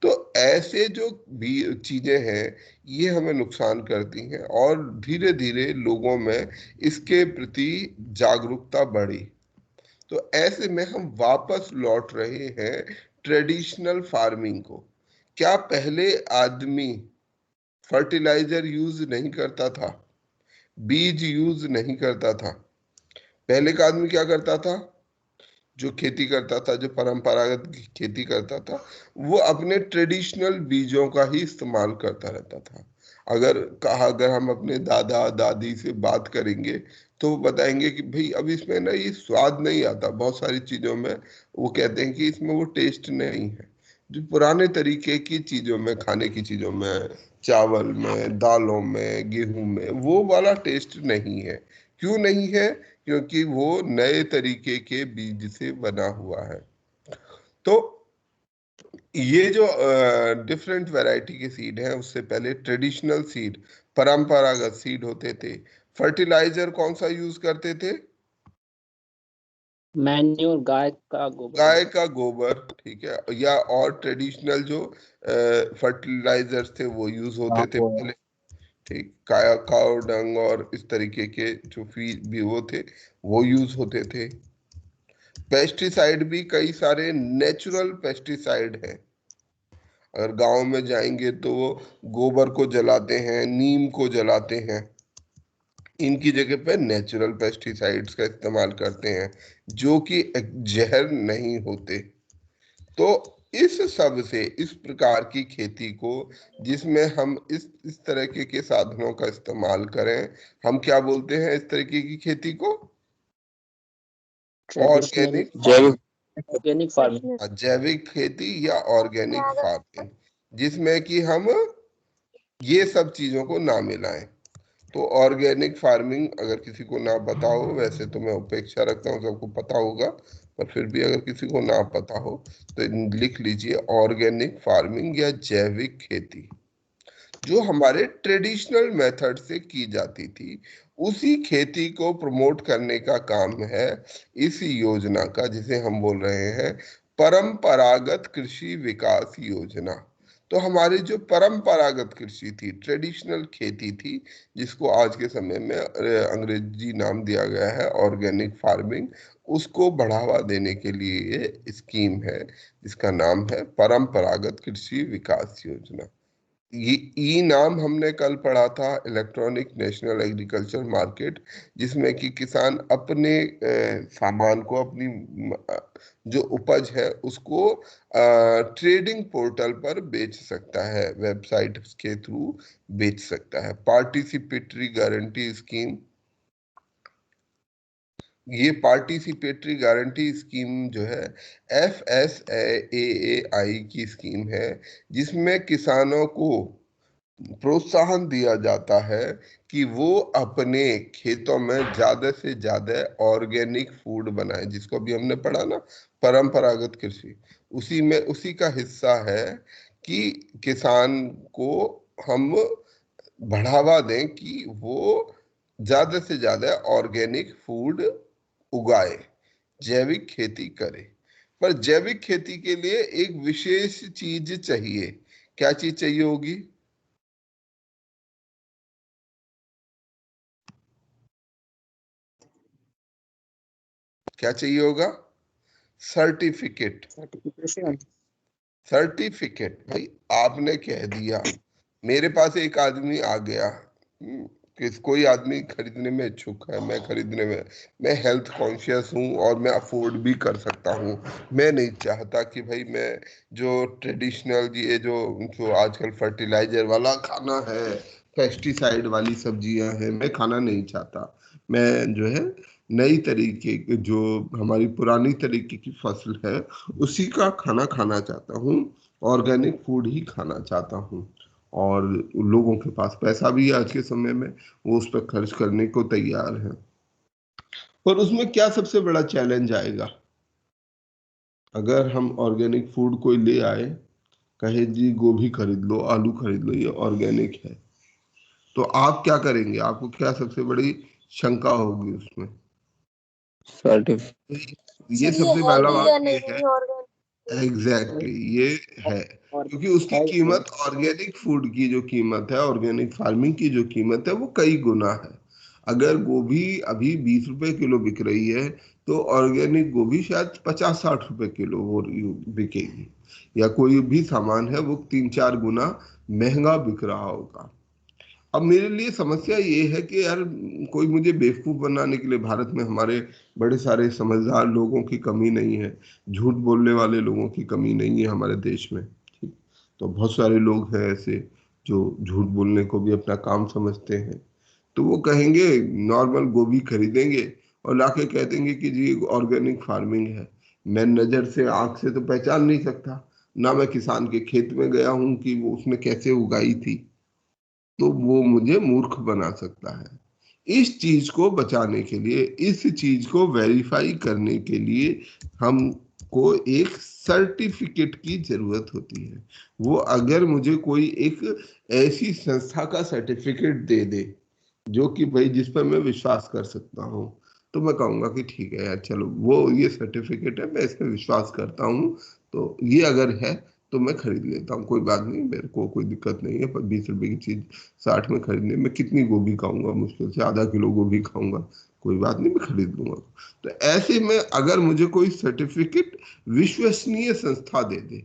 तो ऐसे जो भी चीजें हैं ये हमें नुकसान करती हैं और धीरे धीरे लोगों में इसके प्रति जागरूकता बढ़ी। तो ऐसे में हम वापस लौट रहे हैं ट्रेडिशनल फार्मिंग को। क्या पहले आदमी फर्टिलाइजर यूज नहीं करता था, बीज यूज नहीं करता था? पहले का आदमी क्या करता था? जो खेती करता था, जो परंपरागत खेती करता था, वो अपने ट्रेडिशनल बीजों का ही इस्तेमाल करता रहता था। अगर हम अपने दादा दादी से बात करेंगे तो वो बताएंगे कि भाई अब इसमें ना ये स्वाद नहीं आता, बहुत सारी चीजों में वो कहते हैं कि इसमें वो टेस्ट नहीं है जो पुराने तरीके की चीजों में, खाने की चीजों में, चावल में, दालों में, गेहूं में वो वाला टेस्ट नहीं है। क्यों नहीं है? क्योंकि वो नए तरीके के बीज से बना हुआ है। तो ये जो डिफरेंट वैरायटी के सीड हैं, उससे पहले ट्रेडिशनल सीड, परंपरागत सीड होते थे। फर्टिलाइजर कौन सा यूज करते थे? मैन्योर, गाय का गोबर। गाय का गोबर, ठीक है। या और ट्रेडिशनल जो फर्टिलाइजर्स थे वो यूज होते थे पहले, ठीक। काया काव डंग और इस तरीके के जो फीड भी वो थे वो यूज होते थे। पेस्टिसाइड भी कई सारे नेचुरल पेस्टिसाइड हैं। अगर गांव में जाएंगे तो वो गोबर को जलाते हैं, नीम को जलाते हैं, इनकी जगह पे नेचुरल पेस्टिसाइड्स का इस्तेमाल करते हैं जो कि एक जहर नहीं होते। तो इस सब से, इस प्रकार की खेती को जिसमें हम इस तरीके के साधनों का इस्तेमाल करें, हम क्या बोलते हैं इस तरीके की खेती को? Organic organic farming. जैविक खेती या ऑर्गेनिक फार्मिंग, जिसमें कि हम ये सब चीजों को ना मिलाएं। तो ऑर्गेनिक फार्मिंग अगर किसी को ना पता हो, वैसे तो मैं उपेक्षा रखता हूँ सबको पता होगा, पर फिर भी अगर किसी को ना पता हो तो लिख लीजिए ऑर्गेनिक फार्मिंग या जैविक खेती, जो हमारे ट्रेडिशनल मेथड से की जाती थी। उसी खेती को प्रमोट करने का काम है इस योजना का, जिसे हम बोल रहे हैं परंपरागत कृषि विकास योजना। तो हमारी जो परंपरागत कृषि थी, ट्रेडिशनल खेती थी, जिसको आज के समय में अंग्रेजी नाम दिया गया है ऑर्गेनिक फार्मिंग, उसको बढ़ावा देने के लिए ये स्कीम है जिसका नाम है परंपरागत कृषि विकास योजना। ये ई नाम हमने कल पढ़ा था, इलेक्ट्रॉनिक नेशनल एग्रीकल्चर मार्केट, जिसमें कि किसान अपने सामान को, अपनी जो उपज है उसको ट्रेडिंग पोर्टल पर बेच सकता है, वेबसाइट के थ्रू बेच सकता है। पार्टिसिपेटरी गारंटी स्कीम, ये पार्टिसिपेटरी गारंटी स्कीम जो है FSAAI की स्कीम है, जिसमें किसानों को प्रोत्साहन दिया जाता है कि वो अपने खेतों में ज्यादा से ज्यादा ऑर्गेनिक फूड बनाए, जिसको भी हमने पढ़ा ना परंपरागत कृषि, उसी में उसी का हिस्सा है कि किसान को हम बढ़ावा दें कि वो ज्यादा से ज्यादा ऑर्गेनिक फूड उगाए, जैविक खेती करे। पर जैविक खेती के लिए एक विशेष चीज चाहिए। क्या चीज चाहिए होगी? क्या चाहिए होगा? सर्टिफिकेट। सर्टिफिकेट। भाई आपने कह दिया, मेरे पास एक आदमी आ गया कि कोई आदमी खरीदने में इच्छुक है, मैं खरीदने में, मैं हेल्थ कॉन्शियस हूँ और मैं अफोर्ड भी कर सकता हूँ। मैं नहीं चाहता कि भाई मैं जो ट्रेडिशनल ये जो जो आजकल फर्टिलाइजर वाला खाना है, पेस्टिसाइड वाली सब्जियां हैं, मैं खाना नहीं चाहता। मैं जो है नई तरीके के जो हमारी पुरानी तरीके की फसल है उसी का खाना खाना चाहता हूँ, ऑर्गेनिक फूड ही खाना चाहता हूँ। और लोगों के पास पैसा भी है आज के समय में, वो उस पर खर्च करने को तैयार है। पर उसमें क्या सबसे बड़ा चैलेंज आएगा? अगर हम ऑर्गेनिक फूड कोई ले आए, कहे जी गोभी खरीद लो, आलू खरीद लो, ये ऑर्गेनिक है, तो आप क्या करेंगे? आपको क्या सबसे बड़ी शंका होगी उसमें? ये सबसे पहला बात ये है, एग्जैक्टली ये है, और क्योंकि उसकी है कीमत ऑर्गेनिक फूड की जो कीमत है, ऑर्गेनिक फार्मिंग की जो कीमत है, वो कई गुना है। अगर गोभी अभी 20 रुपए किलो बिक रही है, तो ऑर्गेनिक गोभी शायद 50-60 रुपए किलो वो बिकेगी, या कोई भी सामान है वो 3-4 गुना महंगा बिक रहा होगा। अब मेरे लिए समस्या ये है कि यार कोई मुझे बेवकूफ बनाने के लिए, भारत में हमारे बड़े सारे समझदार लोगों की कमी नहीं है, झूठ बोलने वाले लोगों की कमी नहीं है हमारे देश में, ठीक। तो बहुत सारे लोग हैं ऐसे जो झूठ बोलने को भी अपना काम समझते हैं। तो वो कहेंगे नॉर्मल गोभी खरीदेंगे और लाके कह देंगे कि जी ऑर्गेनिक फार्मिंग है। मैं नजर से, आंख से तो पहचान नहीं सकता, ना मैं किसान के खेत में गया हूं कि वो उसने कैसे उगाई थी, तो वो मुझे मूर्ख बना सकता है। इस चीज को बचाने के लिए, इस चीज को वेरीफाई करने के लिए हमको एक सर्टिफिकेट की जरूरत होती है। वो अगर मुझे कोई एक ऐसी संस्था का सर्टिफिकेट दे दे जो कि भाई जिस पर मैं विश्वास कर सकता हूँ, तो मैं कहूंगा कि ठीक है यार, चलो वो ये सर्टिफिकेट है, मैं इस पर विश्वास करता हूँ, तो ये अगर है तो मैं खरीद लेता हूँ, कोई बात नहीं, मेरे को कोई दिक्कत नहीं है। पर 20 रुपए की चीज 60 में खरीदने में कितनी गोभी खाऊंगा? मुश्किल से आधा किलो गोभी खाऊंगा, कोई बात नहीं, मैं खरीद लूंगा। तो ऐसे में अगर मुझे कोई सर्टिफिकेट विश्वसनीय संस्था दे दे,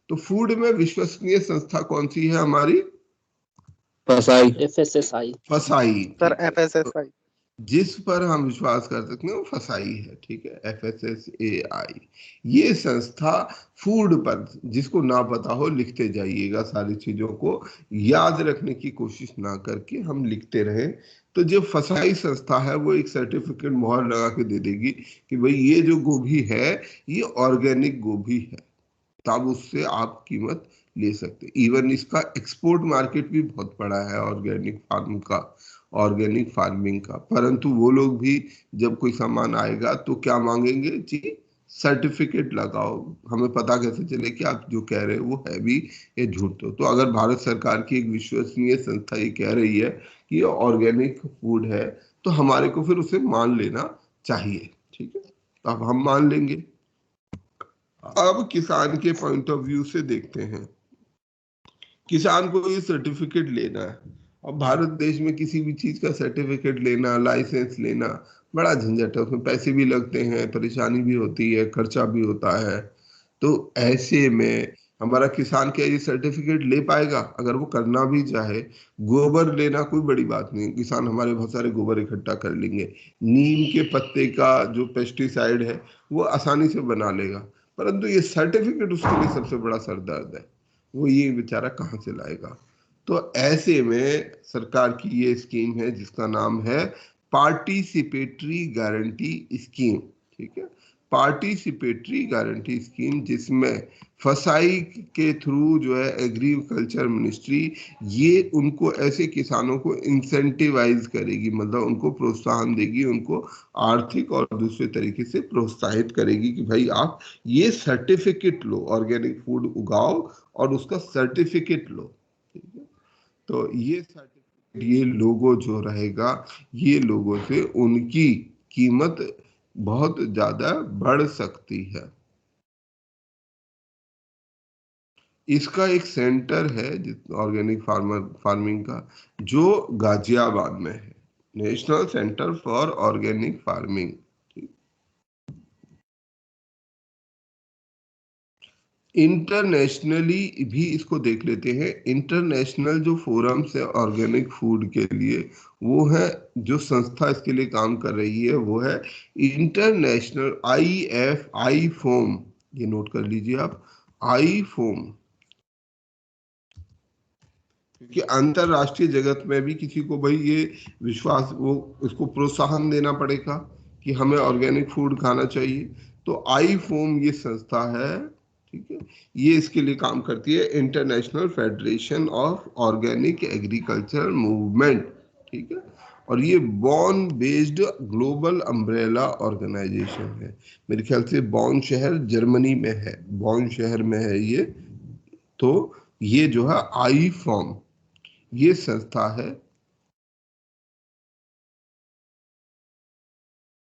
तो फूड में विश्वसनीय संस्था कौन सी है हमारी? फसाई। FSSAI। फसाई, सर ठीक है। तो FSSAI। जिस पर हम विश्वास कर सकते हैं वो फसाई है, ठीक है, FSSAI। ये संस्था फूड पर, जिसको ना पता हो लिखते जाइएगा, सारी चीजों को याद रखने की कोशिश ना करके हम लिखते रहें, तो जो फसाई संस्था है वो एक सर्टिफिकेट मोहर लगा के दे देगी कि भाई ये जो गोभी है ये ऑर्गेनिक गोभी है, तब उससे आप कीमत ले सकते। इवन इसका एक्सपोर्ट मार्केट भी बहुत बड़ा है ऑर्गेनिक फार्म का, ऑर्गेनिक फार्मिंग का। परंतु वो लोग भी जब कोई सामान आएगा तो क्या मांगेंगे जी? सर्टिफिकेट लगाओ, हमें पता कैसे चले कि आप जो कह रहे हो वो है भी ये झूठ। तो अगर भारत सरकार की एक विश्वसनीय संस्था ये कह रही है कि ये ऑर्गेनिक फूड है, तो हमारे को फिर उसे मान लेना चाहिए, ठीक है। तो अब हम मान लेंगे। अब किसान के पॉइंट ऑफ व्यू से देखते हैं, किसान को ये सर्टिफिकेट लेना है। अब भारत देश में किसी भी चीज का सर्टिफिकेट लेना, लाइसेंस लेना बड़ा झंझट है, उसमें पैसे भी लगते हैं, परेशानी भी होती है, खर्चा भी होता है। तो ऐसे में हमारा किसान क्या ये सर्टिफिकेट ले पाएगा? अगर वो करना भी चाहे, गोबर लेना कोई बड़ी बात नहीं, किसान हमारे बहुत सारे गोबर इकट्ठा कर लेंगे। नीम के पत्ते का जो पेस्टिसाइड है वो आसानी से बना लेगा। परंतु ये सर्टिफिकेट उसके लिए सबसे बड़ा सरदर्द है, वो ये बेचारा कहाँ से लाएगा? तो ऐसे में सरकार की ये स्कीम है जिसका नाम है पार्टिसिपेटरी गारंटी स्कीम, ठीक है। पार्टिसिपेटरी गारंटी स्कीम, जिसमें फसाई के थ्रू जो है एग्रीकल्चर मिनिस्ट्री ये उनको, ऐसे किसानों को इंसेंटिवाइज करेगी, मतलब उनको प्रोत्साहन देगी, उनको आर्थिक और दूसरे तरीके से प्रोत्साहित करेगी कि भाई आप ये सर्टिफिकेट लो, ऑर्गेनिक फूड उगाओ और उसका सर्टिफिकेट लो, ठीक है। तो ये सर्टिफिकेट, ये लोगो जो रहेगा, ये लोगों से उनकी कीमत बहुत ज्यादा बढ़ सकती है। इसका एक सेंटर है ऑर्गेनिक फार्मिंग का, जो गाजियाबाद में है, national centre for organic farming. Internationally भी इसको देख लेते हैं। इंटरनेशनल जो फोरम्स है ऑर्गेनिक फूड के लिए, वो है जो संस्था इसके लिए काम कर रही है वो है इंटरनेशनल आई फोम। ये नोट कर लीजिए आप, आई फोम। क्योंकि अंतरराष्ट्रीय जगत में भी किसी को भाई ये विश्वास, वो उसको प्रोत्साहन देना पड़ेगा कि हमें ऑर्गेनिक फूड खाना चाहिए। तो आई फोम ये संस्था है, ठीक है, ये इसके लिए काम करती है, international federation of organic agriculture movement, ठीक है। और ये बॉन बेस्ड ग्लोबल अम्ब्रेला ऑर्गेनाइजेशन है। मेरे ख्याल से बॉन शहर जर्मनी में है, बॉन शहर में है ये। तो ये जो है आई फॉर्म, ये संस्था है।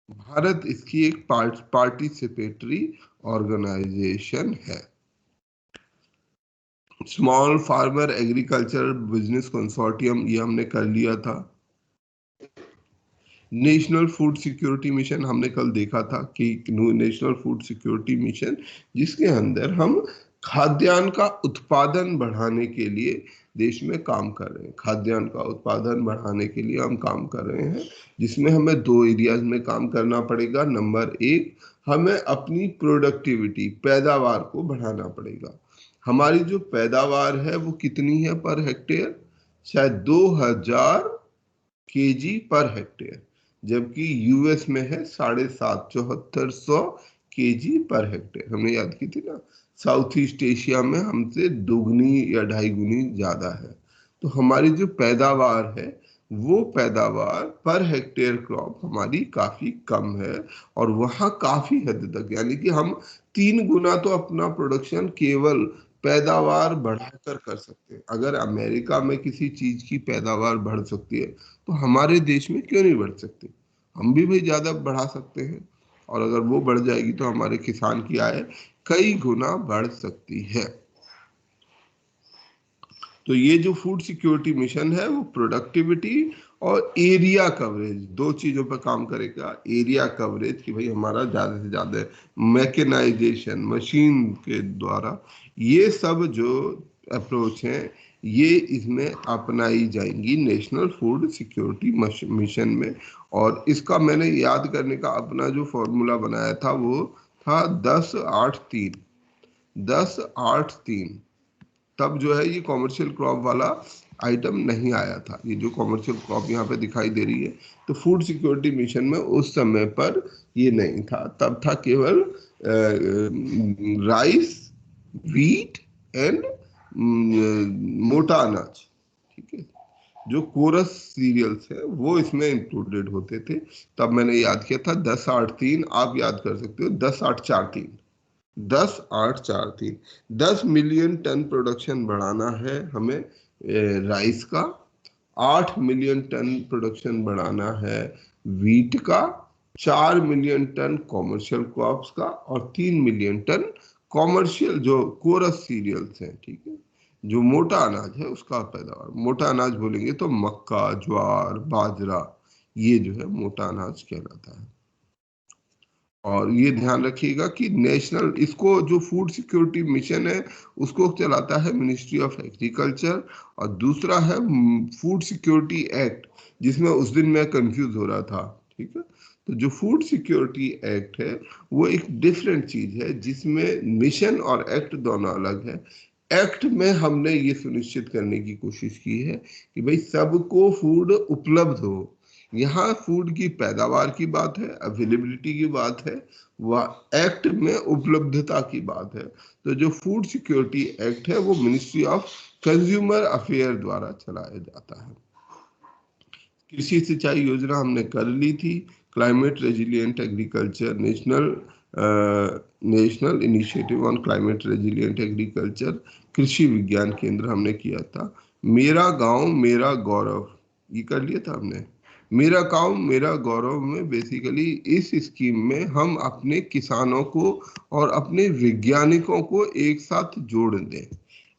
भारत इसकी एक पार्टिसिपेटरी ऑर्गेनाइजेशन है। Small farmer agriculture business consortium, ये हमने कर लिया था। नेशनल फूड सिक्योरिटी मिशन हमने कल देखा था कि नेशनल फूड सिक्योरिटी मिशन, जिसके अंदर हम खाद्यान्न का उत्पादन बढ़ाने के लिए देश में काम कर रहे हैं। खाद्यान्न का उत्पादन बढ़ाने के लिए हम काम कर रहे हैं, जिसमें हमें 2 एरियाज में काम करना पड़ेगा। नंबर 1, हमें अपनी प्रोडक्टिविटी, पैदावार को बढ़ाना पड़ेगा। हमारी जो पैदावार है वो कितनी है पर हेक्टेयर? शायद 2000 केजी पर हेक्टेयर, जबकि यूएस में है 7,500 केजी पर हेक्टेयर। हमने याद की थी ना, साउथ ईस्ट एशिया में हमसे 2 या 2.5 गुनी ज्यादा है। तो हमारी जो पैदावार है वो पैदावार पर हेक्टेयर क्रॉप हमारी काफी कम है, और वहां काफी हद तक, यानी कि हम 3 गुना तो अपना प्रोडक्शन केवल पैदावार बढ़ाकर कर सकते हैं। अगर अमेरिका में किसी चीज की पैदावार बढ़ सकती है तो हमारे देश में क्यों नहीं बढ़ सकती? हम भी भाई ज्यादा बढ़ा सकते हैं, और अगर वो बढ़ जाएगी तो हमारे किसान की आय कई गुना बढ़ सकती है। तो ये जो फूड सिक्योरिटी मिशन है वो प्रोडक्टिविटी और एरिया कवरेज, 2 चीजों पर काम करेगा। एरिया कवरेज कि भाई हमारा ज्यादा से ज्यादा मैकेनाइजेशन, मशीन के द्वारा, ये सब जो अप्रोच है ये इसमें अपनाई जाएंगी नेशनल फूड सिक्योरिटी मिशन में। और इसका मैंने याद करने का अपना जो फॉर्मूला बनाया था वो था 10-8-3, 10-8-3। तब जो है ये कॉमर्शियल क्रॉप वाला आइटम नहीं आया था। ये जो कॉमर्शियल क्रॉप यहाँ पे दिखाई दे रही है, तो फूड सिक्योरिटी मिशन में उस समय पर ये नहीं था। तब था केवल राइस, व्हीट एंड मोटा अनाज, ठीक है। जो कोरस सीरियल्स है वो इसमें इंक्लूडेड होते थे। तब मैंने याद किया था 10-8-3। आप याद कर सकते हो 10-8-4-3, 10-8-4-3। 10 मिलियन टन प्रोडक्शन बढ़ाना है हमें राइस का, 8 मिलियन टन प्रोडक्शन बढ़ाना है व्हीट का, 4 मिलियन टन कॉमर्शियल क्रॉप्स का, और 3 मिलियन टन कॉमर्शियल जो कोरस सीरियल्स हैं, ठीक है, जो मोटा अनाज है उसका पैदावार। मोटा अनाज बोलेंगे तो मक्का, ज्वार, बाजरा, ये जो है मोटा अनाज कहलाता है। और ये ध्यान रखिएगा कि नेशनल, इसको जो फूड सिक्योरिटी मिशन है उसको चलाता है मिनिस्ट्री ऑफ एग्रीकल्चर, और दूसरा है फूड सिक्योरिटी एक्ट, जिसमें उस दिन मैं कंफ्यूज हो रहा था, ठीक है। तो जो फूड सिक्योरिटी एक्ट है वो एक डिफरेंट चीज है, जिसमें मिशन और एक्ट दोनों अलग है। एक्ट में हमने ये सुनिश्चित करने की कोशिश की है कि भाई सबको फूड उपलब्ध हो। यहाँ फूड की पैदावार की बात है, अवेलेबिलिटी की बात है, वह एक्ट में उपलब्धता की बात है। तो जो फूड सिक्योरिटी एक्ट है वो मिनिस्ट्री ऑफ कंज्यूमर अफेयर द्वारा चलाया जाता है। कृषि सिंचाई योजना हमने कर ली थी। Climate resilient agriculture, national initiative on climate resilient agriculture, कृषि विज्ञान केंद्र हमने किया था। मेरा गांव मेरा गौरव, ये कर लिया था हमने। मेरा गांव मेरा गौरव में बेसिकली इस स्कीम में हम अपने किसानों को और अपने वैज्ञानिकों को एक साथ जोड़ दें,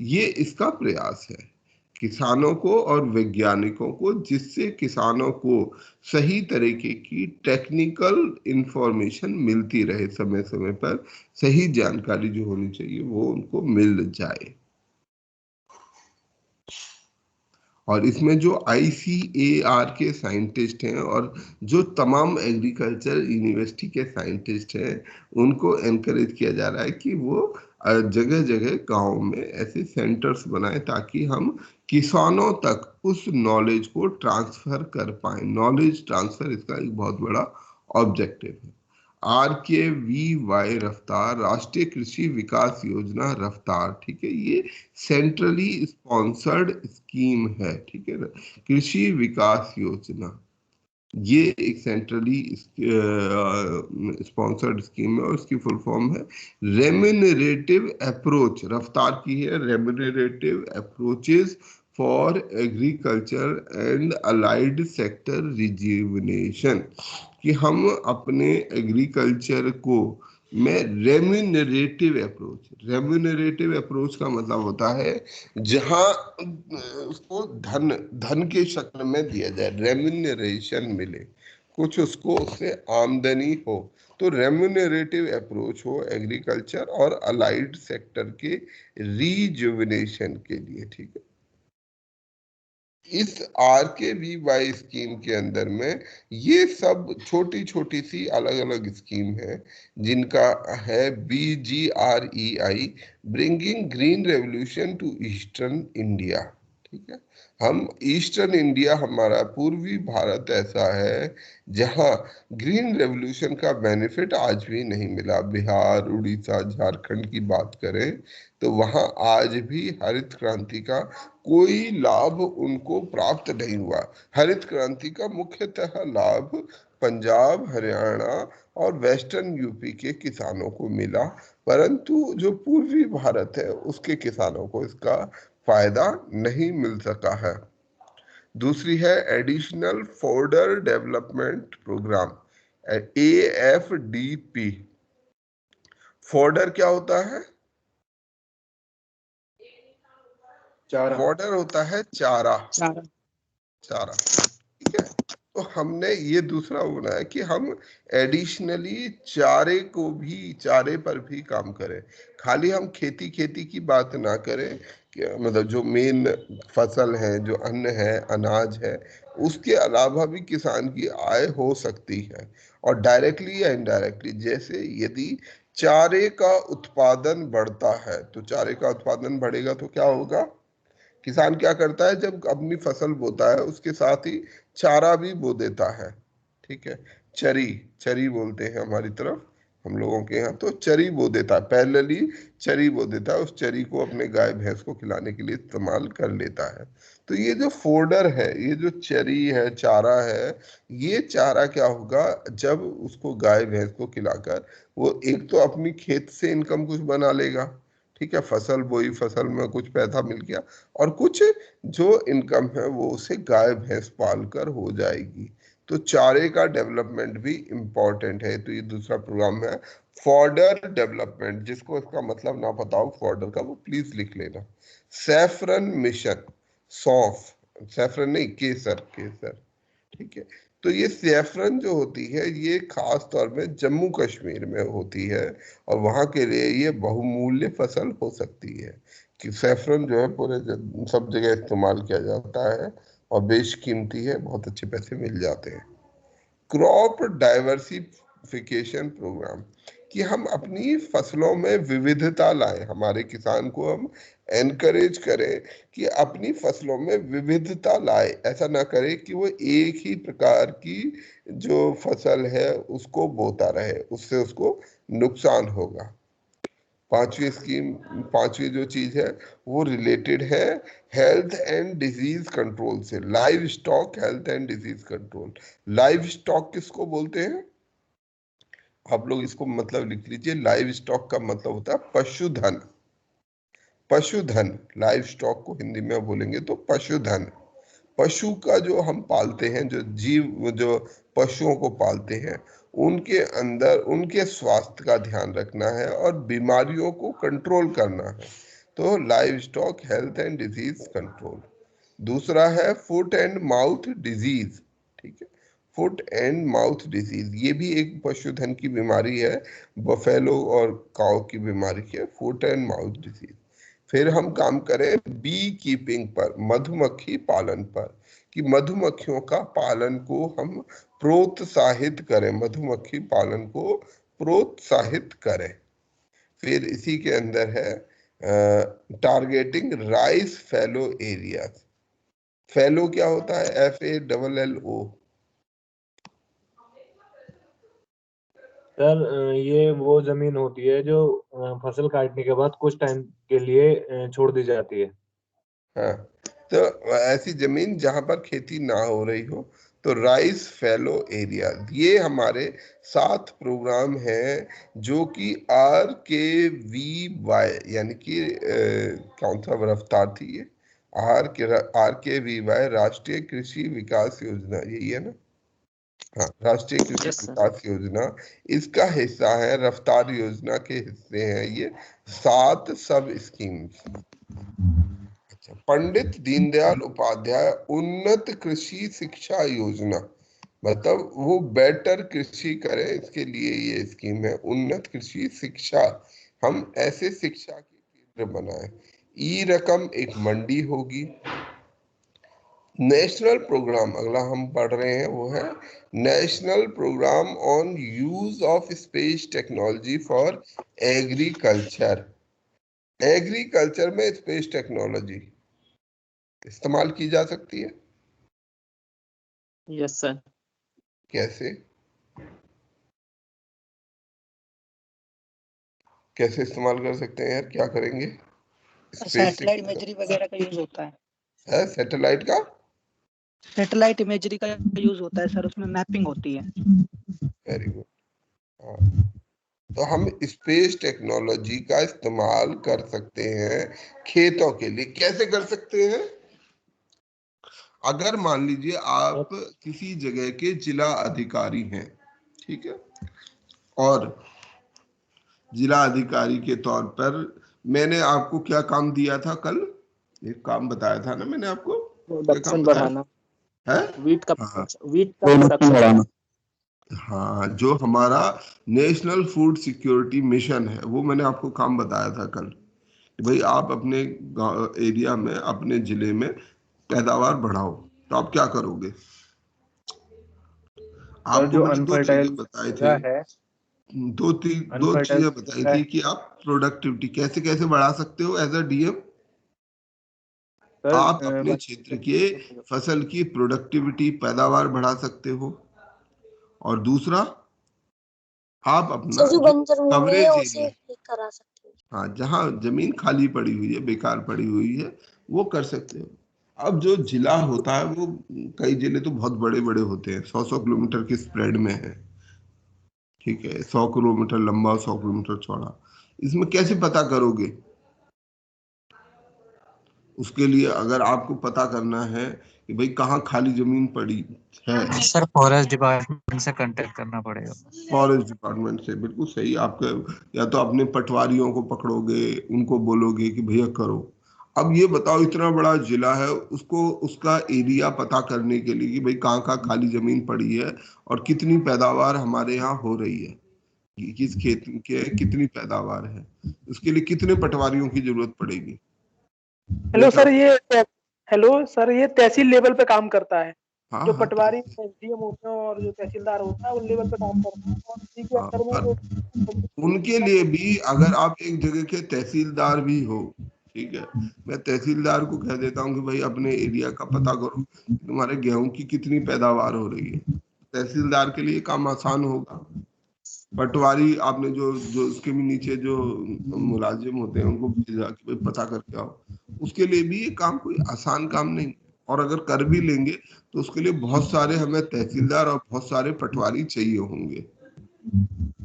ये इसका प्रयास है। किसानों को और वैज्ञानिकों को, जिससे किसानों को सही तरीके की टेक्निकल इंफॉर्मेशन मिलती रहे, समय समय पर सही जानकारी जो होनी चाहिए वो उनको मिल जाए। और इसमें जो ICAR के साइंटिस्ट हैं और जो तमाम एग्रीकल्चर यूनिवर्सिटी के साइंटिस्ट हैं, उनको एनकरेज किया जा रहा है कि वो जगह जगह गांव में ऐसे सेंटर्स बनाए ताकि हम किसानों तक उस नॉलेज को ट्रांसफर कर पाए। नॉलेज ट्रांसफर इसका एक बहुत बड़ा ऑब्जेक्टिव है। RKVY रफ्तार, राष्ट्रीय कृषि विकास योजना रफ्तार, ठीक है, ये सेंट्रली स्पॉन्सर्ड स्कीम है, ठीक है ना। कृषि विकास योजना ये एक सेंट्रली स्पॉन्सर्ड स्कीम है और उसकी फुल फॉर्म है रेम्यूनरेटिव अप्रोच। रफ्तार की है remunerative approaches for agriculture and allied sector rejuvenation, कि हम अपने एग्रीकल्चर को में रेम्यूनरेटिव अप्रोच का मतलब होता है जहां उसको धन के शक्ल में दिया जाए, रेम्यूनरेशन मिले, कुछ उसको उससे आमदनी हो, तो रेम्यूनरेटिव अप्रोच हो एग्रीकल्चर और अलाइड सेक्टर के रिजुविनेशन के लिए, ठीक है। इस RKVY स्कीम के अंदर में ये सब छोटी छोटी सी अलग अलग स्कीम है, जिनका है BGREI, bringing green revolution to eastern India, ठीक है। हम ईस्टर्न इंडिया, हमारा पूर्वी भारत ऐसा है जहां ग्रीन रेवोल्यूशन का बेनिफिट आज भी नहीं मिला। बिहार, उड़ीसा, झारखंड की बात करें तो वहां आज भी हरित क्रांति का कोई लाभ उनको प्राप्त नहीं हुआ। हरित क्रांति का मुख्यतः लाभ पंजाब, हरियाणा और वेस्टर्न यूपी के किसानों को मिला, परंतु जो पूर्वी भारत है उसके किसानों को इसका फायदा नहीं मिल सका है। दूसरी है additional fodder development programme, AFDP। Fodder क्या होता है? चारा। फोर्डर होता है चारा, चारा, ठीक है। तो हमने ये दूसरा बनाया कि हम एडिशनली चारे पर भी काम करें। खाली हम खेती की बात ना करें कि मतलब जो मेन फसल है, जो अन्न है, अनाज है, उसके अलावा भी किसान की आय हो सकती है, और डायरेक्टली या इनडायरेक्टली। जैसे यदि चारे का उत्पादन बढ़ता है तो चारे का उत्पादन बढ़ेगा तो क्या होगा? किसान क्या करता है, जब अपनी फसल बोता है उसके साथ ही चारा भी बो देता है, ठीक है। चरी, चरी बोलते हैं हमारी तरफ, हम लोगों के यहाँ तो चरी बो देता है, पैरेलली चरी बो देता है, उस चरी को अपने गाय भैंस को खिलाने के लिए इस्तेमाल कर लेता है। तो ये जो फोर्डर है, ये जो चरी है, चारा है, ये चारा क्या होगा, जब उसको गाय भैंस को खिलाकर वो एक तो अपनी खेत से इनकम कुछ बना लेगा, ठीक है, फसल बोई, फसल में कुछ पैसा मिल गया, और कुछ जो इनकम है वो उसे गाय भैंस पाल कर हो जाएगी। तो चारे का डेवलपमेंट भी इम्पोर्टेंट है। तो ये दूसरा प्रोग्राम है फॉर्डर डेवलपमेंट। जिसको इसका मतलब ना पता हो फॉर्डर का, वो प्लीज लिख लेना। सैफरन मिशन, सौंफ, सैफरन नहीं, केसर, केसर, ठीक है। तो ये सैफरन जो होती है ये खास तौर में जम्मू कश्मीर में होती है, और वहां के लिए ये बहुमूल्य फसल हो सकती है, कि सैफरन जो है पूरे सब जगह इस्तेमाल किया जाता है और बेशकीमती है, बहुत अच्छे पैसे मिल जाते हैं। क्रॉप डाइवर्सिफिकेशन प्रोग्राम, कि हम अपनी फसलों में विविधता लाएं, हमारे किसान को हम एनकरेज करें कि अपनी फसलों में विविधता लाए। ऐसा ना करें कि वो एक ही प्रकार की जो फसल है उसको बोता रहे, उससे उसको नुकसान होगा। पांचवी जो चीज है वो रिलेटेड है हेल्थ एंड डिजीज कंट्रोल से, live stock health and disease control. Live stock किसको बोलते हैं? आप लोग इसको मतलब लिख लीजिए। लाइव स्टॉक का मतलब होता है पशुधन। पशुधन, लाइव स्टॉक को हिंदी में बोलेंगे तो पशुधन। पशु का जो हम पालते हैं, जो जीव, जो पशुओं को पालते हैं, उनके अंदर उनके स्वास्थ्य का ध्यान रखना है और बीमारियों को कंट्रोल करना है। तो live stock health and disease control. दूसरा है फुट एंड माउथ डिजीज, ठीक है, फुट एंड माउथ डिजीज, ये भी एक पशुधन की बीमारी है, बफेलो और काऊ की बीमारी है, फुट एंड माउथ डिजीज। फिर हम काम करें बी कीपिंग पर, मधुमक्खी पालन पर, कि मधुमक्खियों का पालन को हम प्रोत्साहित करें, मधुमक्खी पालन को प्रोत्साहित करें। फिर इसी के अंदर है टारगेटिंग राइस फैलो एरियाज। फैलो क्या होता है? FALLO। सर ये वो जमीन होती है जो फसल काटने के बाद कुछ टाइम के लिए छोड़ दी जाती है। हाँ, तो ऐसी जमीन जहां पर खेती ना हो रही हो, तो राइस फैलो एरिया। ये हमारे 7 प्रोग्राम हैं जो कि RKVY, यानी कि कौन सा रफ्तार थी ये? RKVY, राष्ट्रीय कृषि विकास योजना, यही है ना? हाँ, राष्ट्रीय कृषि यस सर। विकास योजना इसका हिस्सा है, रफ्तार योजना के हिस्से हैं ये 7 सब स्कीम्स। अच्छा, पंडित दीनदयाल उपाध्याय उन्नत कृषि शिक्षा योजना, मतलब वो बेटर कृषि करे, इसके लिए ये स्कीम है, उन्नत कृषि शिक्षा। हम ऐसे शिक्षा के केंद्र बनाए। ई रकम एक मंडी होगी। नेशनल प्रोग्राम अगला हम पढ़ रहे हैं वो है national programme on use of space technology for agriculture. Agriculture में स्पेस टेक्नोलॉजी इस्तेमाल की जा सकती है। Yes sir. कैसे? कैसे इस्तेमाल कर सकते हैं यार, क्या करेंगे? सैटेलाइट इमेजरी वगैरह का यूज होता है सैटेलाइट का? सैटेलाइट इमेजरी का यूज होता है सर, उसमें मैपिंग होती है। Very good. हाँ, तो हम स्पेस टेक्नोलॉजी का इस्तेमाल कर सकते हैं खेतों के लिए। कैसे कर सकते हैं? अगर मान लीजिए आप किसी जगह के जिला अधिकारी हैं, ठीक है, और जिला अधिकारी के तौर पर मैंने आपको क्या काम दिया था कल? एक काम बताया था ना मैंने आपको, क्या काम प्रोडक्शन बताया बढ़ाना है? वीट का हाँ, प्रोडक्शन बढ़ाना। हाँ, जो हमारा नेशनल फूड सिक्योरिटी मिशन है, वो मैंने आपको काम बताया था कल कि भाई आप अपने एरिया में, अपने जिले में पैदावार बढ़ाओ। तो आप क्या करोगे? आपको जो मैंने 2 अनफर्टाइल चीजें बताए थे, है, दो अनफर्टाइल चीजें बताई थी कि आप प्रोडक्टिविटी कैसे कैसे बढ़ा सकते हो एज अ DM। आप अपने क्षेत्र के फसल की प्रोडक्टिविटी, पैदावार बढ़ा सकते हो। और दूसरा, आप अपना जो जो बंजर भूमि है कवरेज उसे एरिया, ठीक करा सकते हैं। हाँ, जहाँ जमीन खाली पड़ी हुई है, बेकार पड़ी हुई है, वो कर सकते हो। अब जो जिला होता है वो, कई जिले तो बहुत बड़े बड़े होते हैं, 100 किलोमीटर के स्प्रेड में है, ठीक है, 100 किलोमीटर लंबा, 100 किलोमीटर चौड़ा। इसमें कैसे पता करोगे? उसके लिए अगर आपको पता करना है कि भाई कहाँ खाली जमीन पड़ी है, सर फॉरेस्ट डिपार्टमेंट से कांटेक्ट करना पड़ेगा। फॉरेस्ट डिपार्टमेंट से, बिल्कुल सही। आपके या तो अपने पटवारियों को पकड़ोगे, उनको बोलोगे कि भैया करो। अब ये बताओ, इतना बड़ा जिला है, उसको उसका एरिया पता करने के लिए कि भाई कहाँ कहाँ खाली जमीन पड़ी है और कितनी पैदावार हमारे यहाँ हो रही है, किस खेत के कितनी पैदावार है, उसके लिए कितने पटवारियों की जरूरत पड़ेगी? हेलो सर, ये तहसील लेवल पे काम करता है। हाँ जो हाँ, पटवारी SDM होते हैं और जो तहसीलदार होता है, उन लेवल पे काम करता है, और उसी के अंदर में पर जो उनके लिए भी अगर आप एक जगह के तहसीलदार भी हो, ठीक है, मैं तहसीलदार को कह देता हूँ कि भाई अपने एरिया का पता करो कि तुम्हारे गेहूं की कितनी पैदावार हो रही है, तहसीलदार के लिए काम आसान होगा। पटवारी आपने जो जो उसके भी नीचे जो मुलाजिम होते हैं उनको भेजा कि भाई पता करके आओ, उसके लिए भी ये काम कोई आसान काम नहीं। और अगर कर भी लेंगे तो उसके लिए बहुत सारे हमें तहसीलदार और बहुत सारे पटवारी चाहिए होंगे,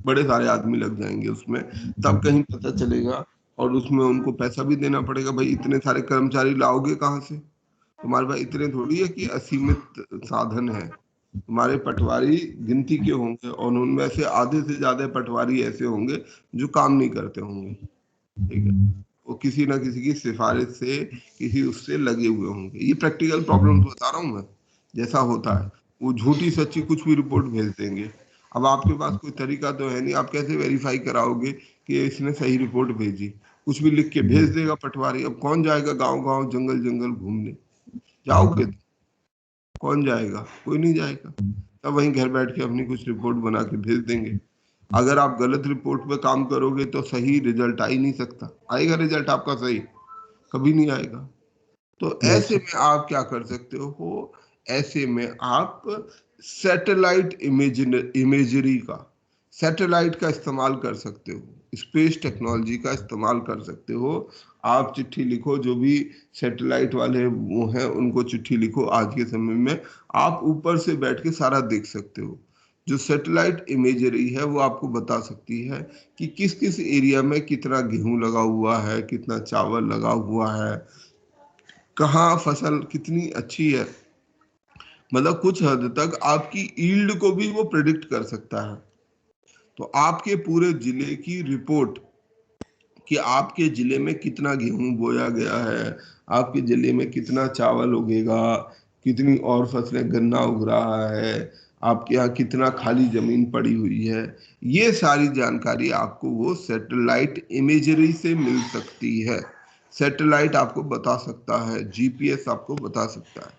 बड़े सारे आदमी लग जाएंगे उसमें, तब कहीं पता चलेगा। और उसमें उनको पैसा भी देना पड़ेगा, भाई इतने सारे कर्मचारी लाओगे कहाँ से? तुम्हारे पास इतने थोड़ी है कि असीमित साधन है। तुम्हारे पटवारी गिनती के होंगे और उनमें से आधे से ज्यादा पटवारी ऐसे होंगे जो काम नहीं करते होंगे, ठीक है। वो किसी ना किसी की सिफारिश से किसी उससे लगे हुए होंगे। ये प्रैक्टिकल प्रॉब्लम बता रहा हूँ मैं, जैसा होता है। वो झूठी सच्ची कुछ भी रिपोर्ट भेज देंगे। अब आपके पास कोई तरीका तो है नहीं, आप कैसे वेरीफाई कराओगे कि इसने सही रिपोर्ट भेजी? कुछ भी लिख के भेज देगा पटवारी। अब कौन जाएगा गांव गांव जंगल जंगल घूमने? जाओगे? कौन जाएगा? कोई नहीं जाएगा। तब वहीं घर बैठ के अपनी कुछ रिपोर्ट बना के भेज देंगे। अगर आप गलत रिपोर्ट पे काम करोगे तो सही रिजल्ट आ ही नहीं सकता। आएगा रिजल्ट आपका सही? कभी नहीं आएगा। तो ऐसे में आप क्या कर सकते हो? ऐसे में आप सैटेलाइट इमेजरी का, सैटेलाइट का इस्तेमाल कर सकते हो, स्पेस टेक्नोलॉजी का इस्तेमाल कर सकते हो। आप चिट्ठी लिखो, जो भी सैटेलाइट वाले वो हैं उनको चिट्ठी लिखो। आज के समय में आप ऊपर से बैठ के सारा देख सकते हो। जो सैटेलाइट इमेजरी है वो आपको बता सकती है कि किस किस एरिया में कितना गेहूं लगा हुआ है, कितना चावल लगा हुआ है, कहाँ फसल कितनी अच्छी है। मतलब कुछ हद तक आपकी ईल्ड को भी वो प्रिडिक्ट कर सकता है। तो आपके पूरे जिले की रिपोर्ट कि आपके जिले में कितना गेहूं बोया गया है, आपके जिले में कितना चावल उगेगा, कितनी और फसलें, गन्ना उग रहा है, आपके यहाँ कितना खाली जमीन पड़ी हुई है, ये सारी जानकारी आपको वो सैटेलाइट इमेजरी से मिल सकती है। सैटेलाइट आपको बता सकता है, जीपीएस आपको बता सकता है।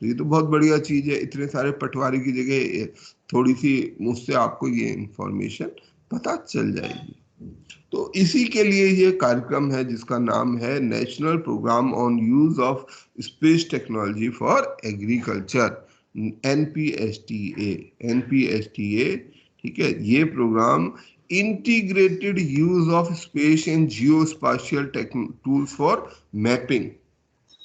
तो ये तो बहुत बढ़िया चीज है। इतने सारे पटवारी की जगह थोड़ी सी मुझसे आपको ये इंफॉर्मेशन पता चल जाएगी। तो इसी के लिए ये कार्यक्रम है जिसका नाम है national programme on use of space technology for agriculture, NPSTA. ठीक है, ये programme integrated use of space and geospatial tools for mapping.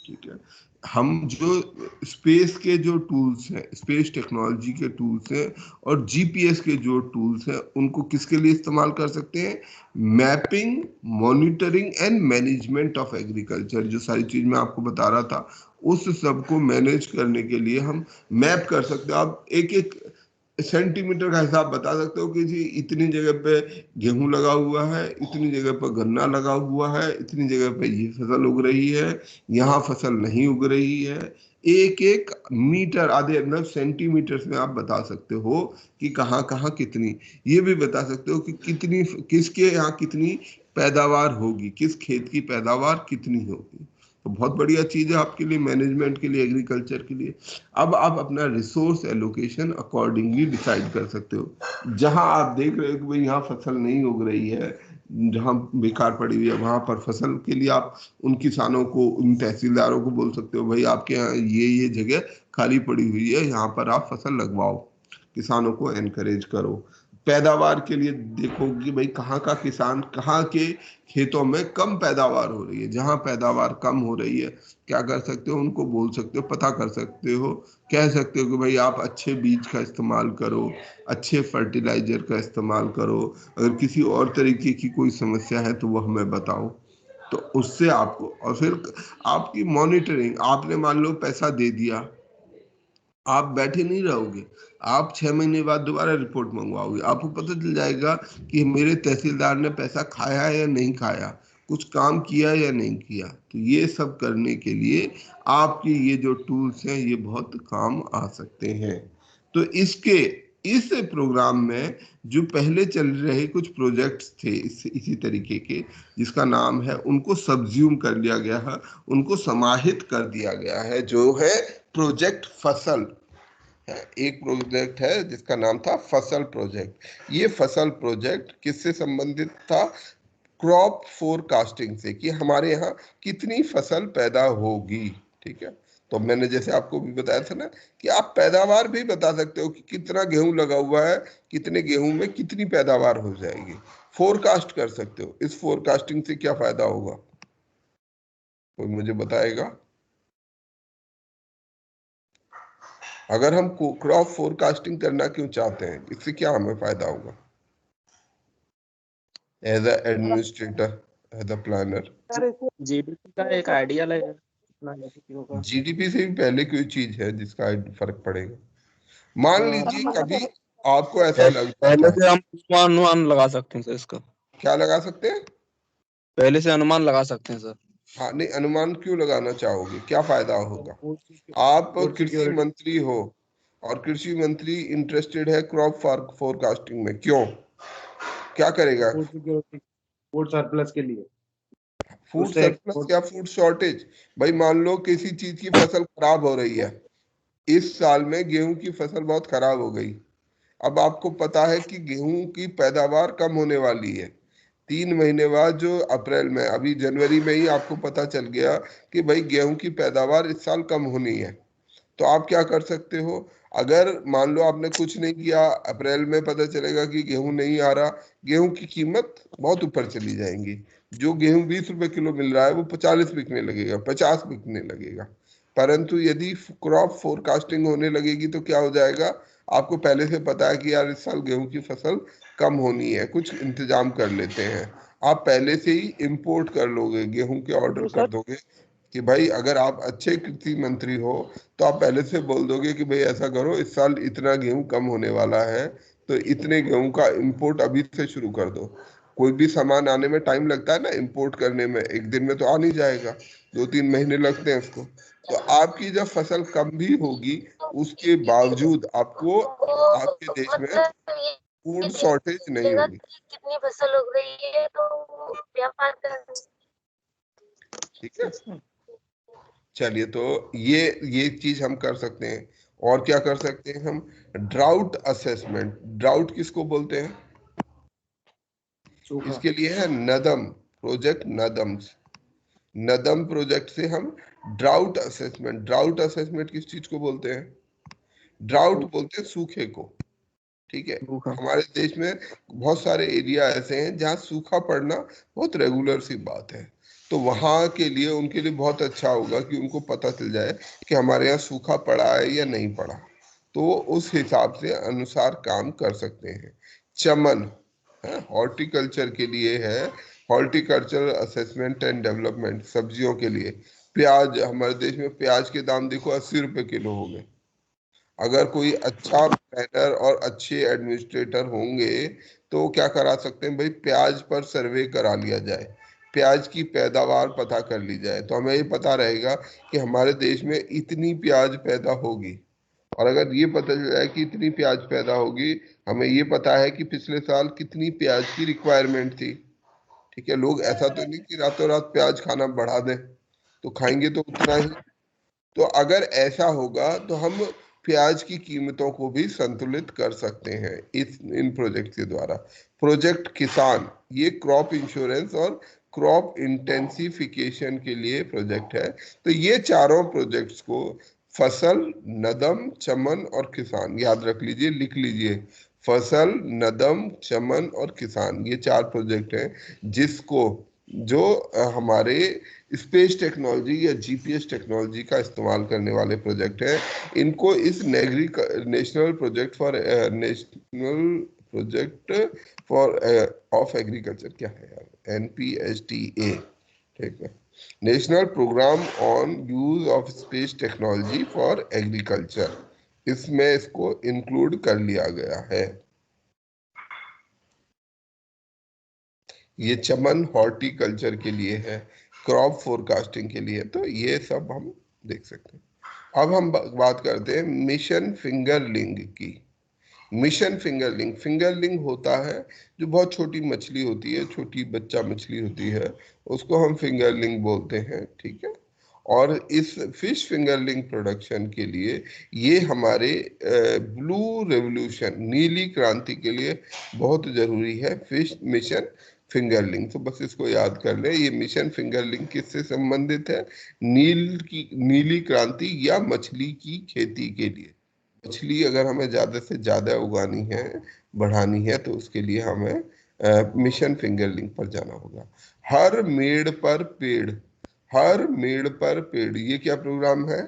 ठीक है, हम जो स्पेस के जो टूल्स हैं, स्पेस टेक्नोलॉजी के टूल्स हैं और जीपीएस के जो टूल्स हैं, उनको किसके लिए इस्तेमाल कर सकते हैं? Mapping, monitoring and management of agriculture. जो सारी चीज मैं आपको बता रहा था, उस सब को मैनेज करने के लिए हम मैप कर सकते हैं। आप एक एक सेंटीमीटर का हिसाब बता सकते हो कि जी इतनी जगह पे गेहूं लगा हुआ है, इतनी जगह पर गन्ना लगा हुआ है, इतनी जगह पे ये फसल उग रही है, यहाँ फसल नहीं उग रही है। एक एक मीटर, आधे मतलब सेंटीमीटर में आप बता सकते हो कि कहाँ कहाँ कितनी। ये भी बता सकते हो कि कितनी, किसके यहाँ कितनी पैदावार होगी, किस खेत की पैदावार कितनी होगी। तो बहुत बढ़िया चीज है आपके लिए, मैनेजमेंट के लिए, एग्रीकल्चर के लिए। अब आप अपना रिसोर्स एलोकेशन अकॉर्डिंगली डिसाइड कर सकते हो। जहां आप देख रहे हो कि भाई यहाँ फसल नहीं उग रही है, जहां बेकार पड़ी हुई है, वहां पर फसल के लिए आप उन किसानों को, उन तहसीलदारों को बोल सकते हो भाई आपके यहाँ ये जगह खाली पड़ी हुई है, यहाँ पर आप फसल लगवाओ। किसानों को एनकरेज करो। पैदावार के लिए देखो कि भाई कहाँ का किसान, कहाँ के खेतों में कम पैदावार हो रही है। जहां पैदावार कम हो रही है क्या कर सकते हो? उनको बोल सकते हो, पता कर सकते हो, कह सकते हो कि भाई आप अच्छे बीज का इस्तेमाल करो, अच्छे फर्टिलाइजर का इस्तेमाल करो। अगर किसी और तरीके की कोई समस्या है तो वो हमें बताओ। तो उससे आपको, और फिर आपकी मॉनिटरिंग, आपने मान लो पैसा दे दिया, आप बैठे नहीं रहोगे, आप 6 महीने बाद दोबारा रिपोर्ट मंगवाओगे। आपको पता चल जाएगा कि मेरे तहसीलदार ने पैसा खाया या नहीं खाया, कुछ काम किया या नहीं किया। तो ये सब करने के लिए आपके ये जो टूल्स हैं ये बहुत काम आ सकते हैं। तो इस प्रोग्राम में जो पहले चल रहे कुछ प्रोजेक्ट्स थे इसी तरीके के, जिसका नाम है, उनको सब्ज्यूम कर लिया गया है, उनको समाहित कर दिया गया है, जो है प्रोजेक्ट फसल है। एक प्रोजेक्ट है जिसका नाम था फसल प्रोजेक्ट। ये फसल प्रोजेक्ट किससे संबंधित था? क्रॉप फोरकास्टिंग से, कि हमारे यहाँ कितनी फसल पैदा होगी। ठीक है, तो मैंने जैसे आपको भी बताया था ना कि आप पैदावार भी बता सकते हो कि कितना गेहूं लगा हुआ है, कितने गेहूं में कितनी पैदावार हो जाएगी। फोरकास्ट कर सकते हो। इस फोरकास्टिंग से क्या फायदा होगा, कोई मुझे बताएगा? अगर हम क्रॉप फोरकास्टिंग करना क्यों चाहते हैं, इससे क्या हमें फायदा होगा as a administrator, as a planner? GDP का एक आइडिया लगेगा कितना जीडीपी होगा। जीडीपी से भी पहले कोई चीज है जिसका फर्क पड़ेगा। मान लीजिए कभी आपको ऐसा लगता पहले है, से हम अनुमान लगा सकते हैं सर इसका। क्या लगा सकते हैं? पहले से अनुमान लगा सकते हैं सर। हाँ, नहीं, अनुमान क्यों लगाना चाहोगे, क्या फायदा होगा? आप कृषि मंत्री हो और कृषि मंत्री इंटरेस्टेड है क्रॉप फोरकास्टिंग में, क्यों, क्या करेगा? फूड सरप्लस के लिए। फूड सरप्लस या फूड शॉर्टेज? भाई मान लो किसी चीज की फसल खराब हो रही है, इस साल में गेहूं की फसल बहुत खराब हो गई। अब आपको पता है कि गेहूं की पैदावार कम होने वाली है, 3 महीने बाद जो अप्रैल में, अभी जनवरी में ही आपको पता चल गया कि भाई गेहूं की पैदावार इस साल कम होनी है। तो आप क्या कर सकते हो? अगर मान लो आपने कुछ नहीं किया, अप्रैल में पता चलेगा कि गेहूं नहीं आ रहा, गेहूं की कीमत बहुत ऊपर चली जाएंगी। जो गेहूं 20 रुपए किलो मिल रहा है वो 40 बिकने लगेगा, 50 बिकने लगेगा। परंतु यदि क्रॉप फोरकास्टिंग होने लगेगी तो क्या हो जाएगा? आपको पहले से पता है कि यार इस साल गेहूं की फसल कम होनी है, कुछ इंतजाम कर लेते हैं, आप पहले से ही इंपोर्ट कर लोगे, गेहूं के ऑर्डर कर दोगे कि भाई अगर आप अच्छे कृषि मंत्री हो तो आप पहले से बोल दोगे कि भाई ऐसा करो, इस साल इतना गेहूं कम होने वाला है तो इतने गेहूं का इंपोर्ट अभी से शुरू कर दो। कोई भी सामान आने में टाइम लगता है ना, इंपोर्ट करने में, एक दिन में तो आ नहीं जाएगा, 2-3 महीने लगते हैं उसको। तो आपकी जब फसल कम भी होगी उसके बावजूद आपको आपके देश में फूड शॉर्टेज नहीं होगी। कितनी फसल हो गई है तो व्यापार कर, ठीक है, चलिए, तो ये चीज हम कर सकते हैं। और क्या कर सकते हैं हम? Drought assessment. ड्राउट किसको बोलते हैं? इसके लिए है नदम प्रोजेक्ट, नदम प्रोजेक्ट से हम ड्राउट असेसमेंट। ड्राउट असेसमेंट किस चीज को बोलते हैं? ड्राउट बोलते हैं सूखे को। ठीक है, हमारे देश में बहुत सारे एरिया ऐसे हैं जहाँ सूखा पड़ना बहुत रेगुलर सी बात है, तो वहां के लिए, उनके लिए बहुत अच्छा होगा कि उनको पता चल जाए कि हमारे यहाँ सूखा पड़ा है या नहीं पड़ा, तो उस हिसाब से अनुसार काम कर सकते हैं। चमन हॉर्टिकल्चर के लिए है, हॉर्टिकल्चर असेसमेंट एंड डेवलपमेंट, सब्जियों के लिए। प्याज, हमारे देश में प्याज के दाम देखो 80 रुपए किलो हो गए। अगर कोई अच्छा प्लानर और अच्छे एडमिनिस्ट्रेटर होंगे तो क्या करा सकते हैं भाई, प्याज पर सर्वे करा लिया जाए, प्याज की पैदावार पता कर ली जाए, तो हमें ये पता रहेगा कि हमारे देश में इतनी प्याज पैदा होगी। और अगर ये पता चल जाए कि इतनी प्याज पैदा होगी, हमें ये पता है कि पिछले साल कितनी प्याज की रिक्वायरमेंट थी। ठीक है, लोग ऐसा तो नहीं कि रातों रात प्याज खाना बढ़ा दें, तो खाएंगे तो उतना ही। तो अगर ऐसा होगा तो हम प्याज की कीमतों को भी संतुलित कर सकते हैं इन प्रोजेक्ट के द्वारा। प्रोजेक्ट किसान, ये क्रॉप इंश्योरेंस और क्रॉप इंटेंसिफिकेशन के लिए प्रोजेक्ट है। तो ये चारों प्रोजेक्ट्स को, फसल, नदम, चमन और किसान, याद रख लीजिए, लिख लीजिए, फसल, नदम, चमन और किसान, ये 4 प्रोजेक्ट हैं जिसको, जो हमारे स्पेस टेक्नोलॉजी या जीपीएस टेक्नोलॉजी का इस्तेमाल करने वाले प्रोजेक्ट है। इनको इस national project for of agriculture, क्या है यार, NPSTA, ठीक है, national programme on use of space technology for agriculture, इसमें इसको इंक्लूड कर लिया गया है। ये चमन हॉर्टिकल्चर के लिए है, क्रॉप फोरकास्टिंग के लिए, तो ये सब हम देख सकते हैं। अब हम बात करते हैं मिशन फिंगरलिंग की। मिशन फिंगरलिंग, फिंगरलिंग होता है जो बहुत छोटी मछली होती है, छोटी बच्चा मछली होती है, उसको हम फिंगरलिंग बोलते हैं। ठीक है, और इस फिश फिंगरलिंग प्रोडक्शन के लिए, ये हमारे ब्लू रेवोल्यूशन, नीली क्रांति के लिए बहुत जरूरी है फिश मिशन फिंगरलिंग। तो बस इसको याद कर ले, ये मिशन फिंगरलिंग किससे संबंधित है? नीली क्रांति या मछली की खेती के लिए। मछली अगर हमें ज्यादा से ज्यादा उगानी है, बढ़ानी है, तो उसके लिए हमें मिशन फिंगरलिंग पर जाना होगा। हर मेड़ पर पेड़, हर मेड़ पर पेड़, ये क्या प्रोग्राम है?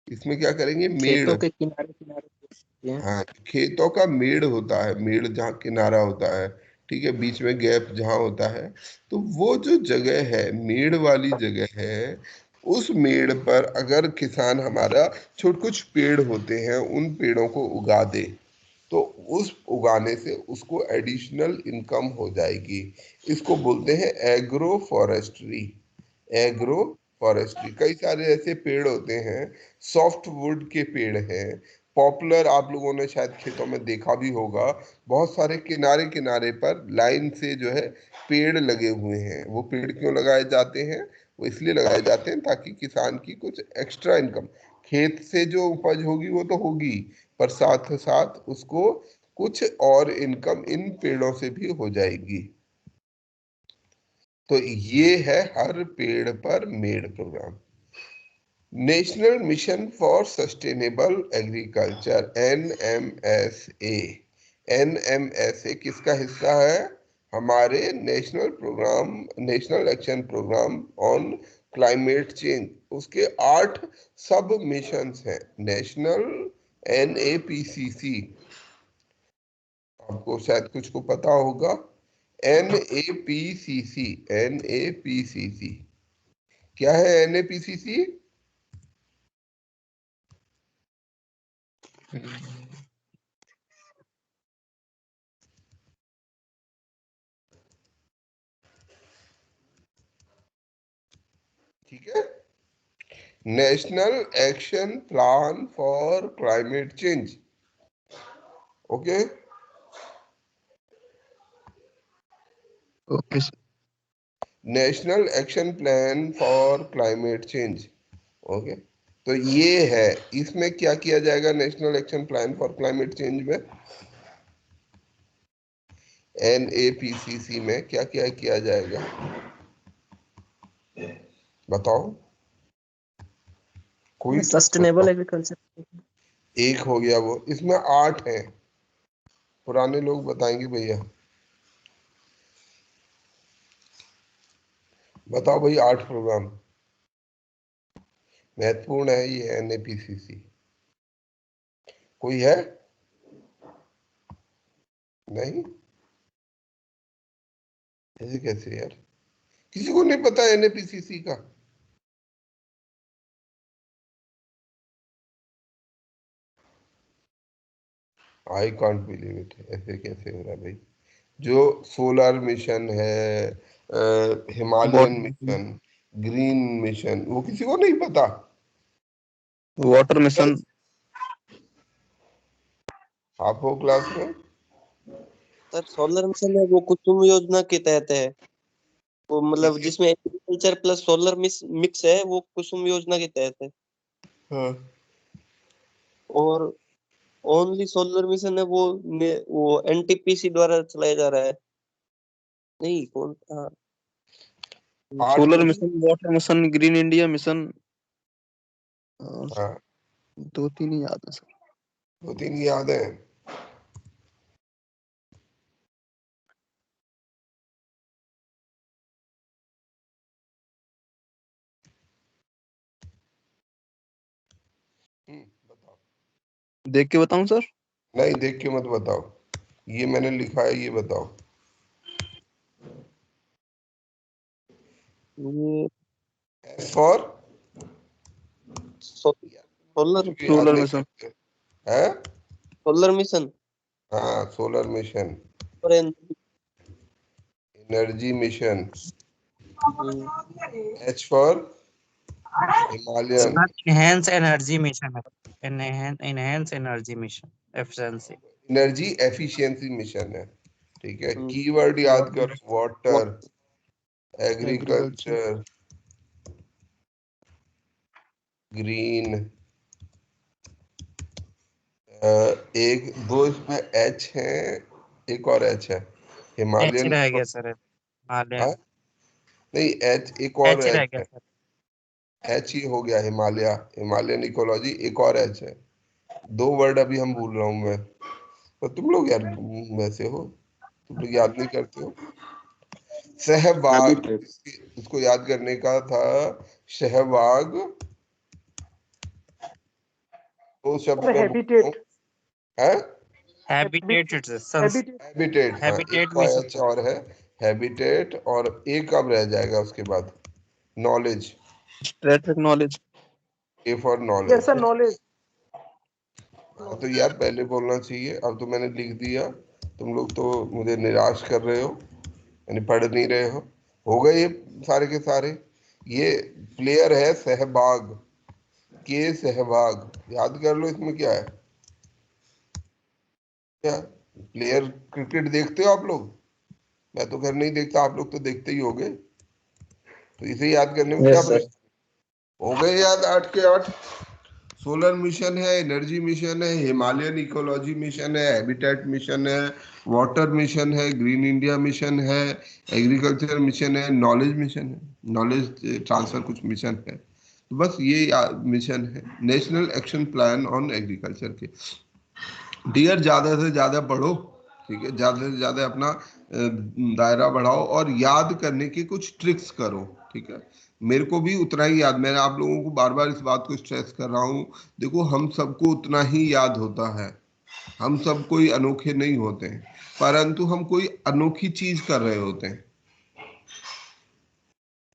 इसमें क्या करेंगे? मेड़, खेतों के किनारे किनारे। हाँ, खेतों का मेड़ होता है, मेड़ जहाँ किनारा होता है, ठीक है, बीच में गैप जहाँ होता है, तो वो जो जगह है, मेड़ वाली जगह है, उस मेड़ पर अगर किसान हमारा कुछ पेड़ होते हैं, उन पेड़ों को उगा दे, तो उस उगाने से उसको एडिशनल इनकम हो जाएगी। इसको बोलते हैं एग्रो फॉरेस्ट्री। एग्रो फॉरेस्ट्री, कई सारे ऐसे पेड़ होते हैं, सॉफ्ट वुड के पेड़ हैं, पॉपुलर, आप लोगों ने शायद खेतों में देखा भी होगा, बहुत सारे किनारे किनारे पर लाइन से जो है पेड़ लगे हुए हैं। वो पेड़ क्यों लगाए जाते हैं? वो इसलिए लगाए जाते हैं ताकि किसान की कुछ एक्स्ट्रा इनकम, खेत से जो उपज होगी वो तो होगी, पर साथ साथ उसको कुछ और इनकम इन पेड़ों से भी हो जाएगी। तो ये है हर पेड़ पर मेड programme. National mission for sustainable agriculture, NMSA। NMSA किसका हिस्सा है? हमारे national programme, national action programme on climate change. उसके 8 सब मिशंस हैं। नेशनल NAPCC, आपको शायद कुछ को पता होगा। NAPCC, NAPCC क्या है? NAPCC ठीक है, national action plan for climate change. Okay, okay national action plan for climate change. Okay, तो ये है, इसमें क्या किया जाएगा national action plan for climate change में? NAPCC में क्या क्या किया जाएगा बताओ, कोई तो सस्टेनेबल एग्रीकल्चर। एक हो गया वो, इसमें 8 हैं, पुराने लोग बताएंगे भैया। बताओ भाई, 8 प्रोग्राम महत्वपूर्ण है ये NAPCC। कोई है? नहीं, ऐसे कैसे यार, किसी को नहीं पता NAPCC का? आई कांट बिलीव इट, ऐसे कैसे हो रहा है भाई? जो सोलर मिशन है, हिमालयन मिशन, ग्रीन मिशन, वो किसी को नहीं पता? वाटर मिशन, आप हो क्लास में? सर सोलर मिशन है वो कुसुम योजना के तहत है, वो मतलब जिसमें एग्रीकल्चर प्लस सोलर मिक्स है, वो कुसुम योजना के तहत है। हाँ। और ओनली सोलर मिशन है वो NTPC द्वारा चलाया जा रहा है। नहीं कौन था? Solar mission, water mission, green India mission, हाँ 2-3 ही याद है सर। 2-3 याद है। बताओ। देख के बताऊं सर? नहीं, देख के मत बताओ, ये मैंने लिखा है, ये बताओ। ये फॉर सोलर मिशन है, सोलर मिशन हाँ सोलर मिशन, और energy mission. H for Himalayan, enhance energy mission enhance energy mission efficiency energy efficiency mission है। ठीक है, कीवर्ड याद करो, वाटर, एग्रीकल्चर, ग्रीन, एक दो इसमें H है, एक और H है, हिमालयन। रह गया सर हिमालयन नहीं, H एक और रह H गया है, सर H ही हो गया, हिमालय, हिमालयन इकोलॉजी, एक और H है। 2 वर्ड अभी हम भूल रहा हूं मैं, तो तुम लोग यार वैसे हो, तुम लोग याद नहीं करते हो। सहवाग, इसको याद करने का था। सहवाग, 2 शब्द में हैबिटेट, है, हैबिटेट हैबिटेट, हाँ एक और H और है, हैबिटेट, और एक कब रह जाएगा उसके बाद? Knowledge, strategic knowledge, A for yes knowledge. Sir, knowledge. हाँ तो यार पहले बोलना चाहिए, अब तो मैंने लिख दिया, तुम लोग तो मुझे निराश कर रहे हो, यानी पढ़ नहीं रहे हो गए ये सारे के सारे। ये प्लेयर है सहवाग, के सहवाग, याद कर लो इसमें क्या है। क्या प्लेयर, क्रिकेट देखते हो आप लोग? मैं तो खैर नहीं देखता, आप लोग तो देखते ही होगे, तो इसे याद करने में क्या यस सर। प्रश्न। हो गए याद 8 के 8। सोलर मिशन है, एनर्जी मिशन है, हिमालयन इकोलॉजी मिशन है, हैबिटेट मिशन है, वाटर मिशन है, ग्रीन इंडिया मिशन है, एग्रीकल्चर मिशन है, नॉलेज मिशन है, नॉलेज ट्रांसफर कुछ मिशन है। तो बस ये मिशन है national action plan on agriculture के। डियर ज्यादा से ज्यादा पढ़ो, ठीक है, ज्यादा से ज्यादा अपना दायरा बढ़ाओ और याद करने की कुछ ट्रिक्स करो, ठीक है। मेरे को भी उतना ही याद, मैं आप लोगों को बार बार इस बात को स्ट्रेस कर रहा हूँ, देखो हम सबको उतना ही याद होता है, हम सब कोई अनोखे नहीं होते हैं, परंतु हम कोई अनोखी चीज कर रहे होते हैं।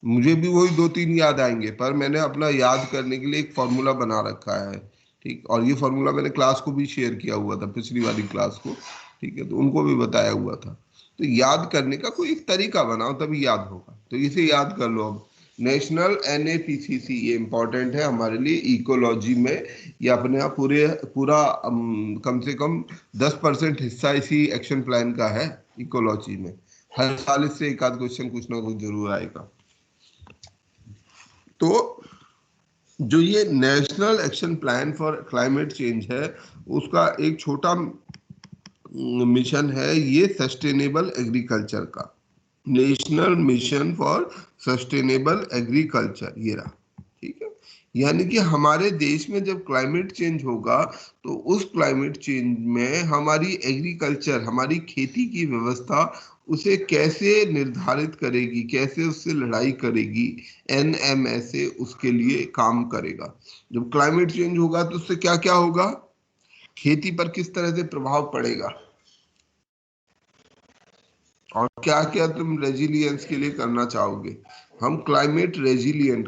मुझे भी वही 2-3 याद आएंगे, पर मैंने अपना याद करने के लिए एक फॉर्मूला बना रखा है, ठीक, और ये फॉर्मूला मैंने क्लास को भी शेयर किया हुआ था, पिछली वाली क्लास को, ठीक है, तो उनको भी बताया हुआ था। तो याद करने का कोई एक तरीका बनाओ तभी याद होगा, तो इसे याद कर लो। अब नेशनल NAPCC, ये इंपॉर्टेंट है हमारे लिए इकोलॉजी में, ये अपने यहाँ पूरा कम से कम 10% हिस्सा इसी एक्शन प्लान का है इकोलॉजी में। हर साल इससे एक आध क्वेश्चन कुछ ना कुछ जरूर आएगा। तो जो ये national action plan for climate change है, उसका एक छोटा मिशन है ये सस्टेनेबल एग्रीकल्चर का, national mission for sustainable agriculture, ये रहा, ठीक है। यानी कि हमारे देश में जब क्लाइमेट चेंज होगा तो उस क्लाइमेट चेंज में हमारी एग्रीकल्चर, हमारी खेती की व्यवस्था उसे कैसे निर्धारित करेगी, कैसे उससे लड़ाई करेगी, NMSA उसके लिए काम करेगा। जब क्लाइमेट चेंज होगा तो उससे क्या क्या होगा, खेती पर किस तरह से प्रभाव पड़ेगा, और क्या क्या तुम रेजिलियंस के लिए करना चाहोगे। हम क्लाइमेट रेजिलियंट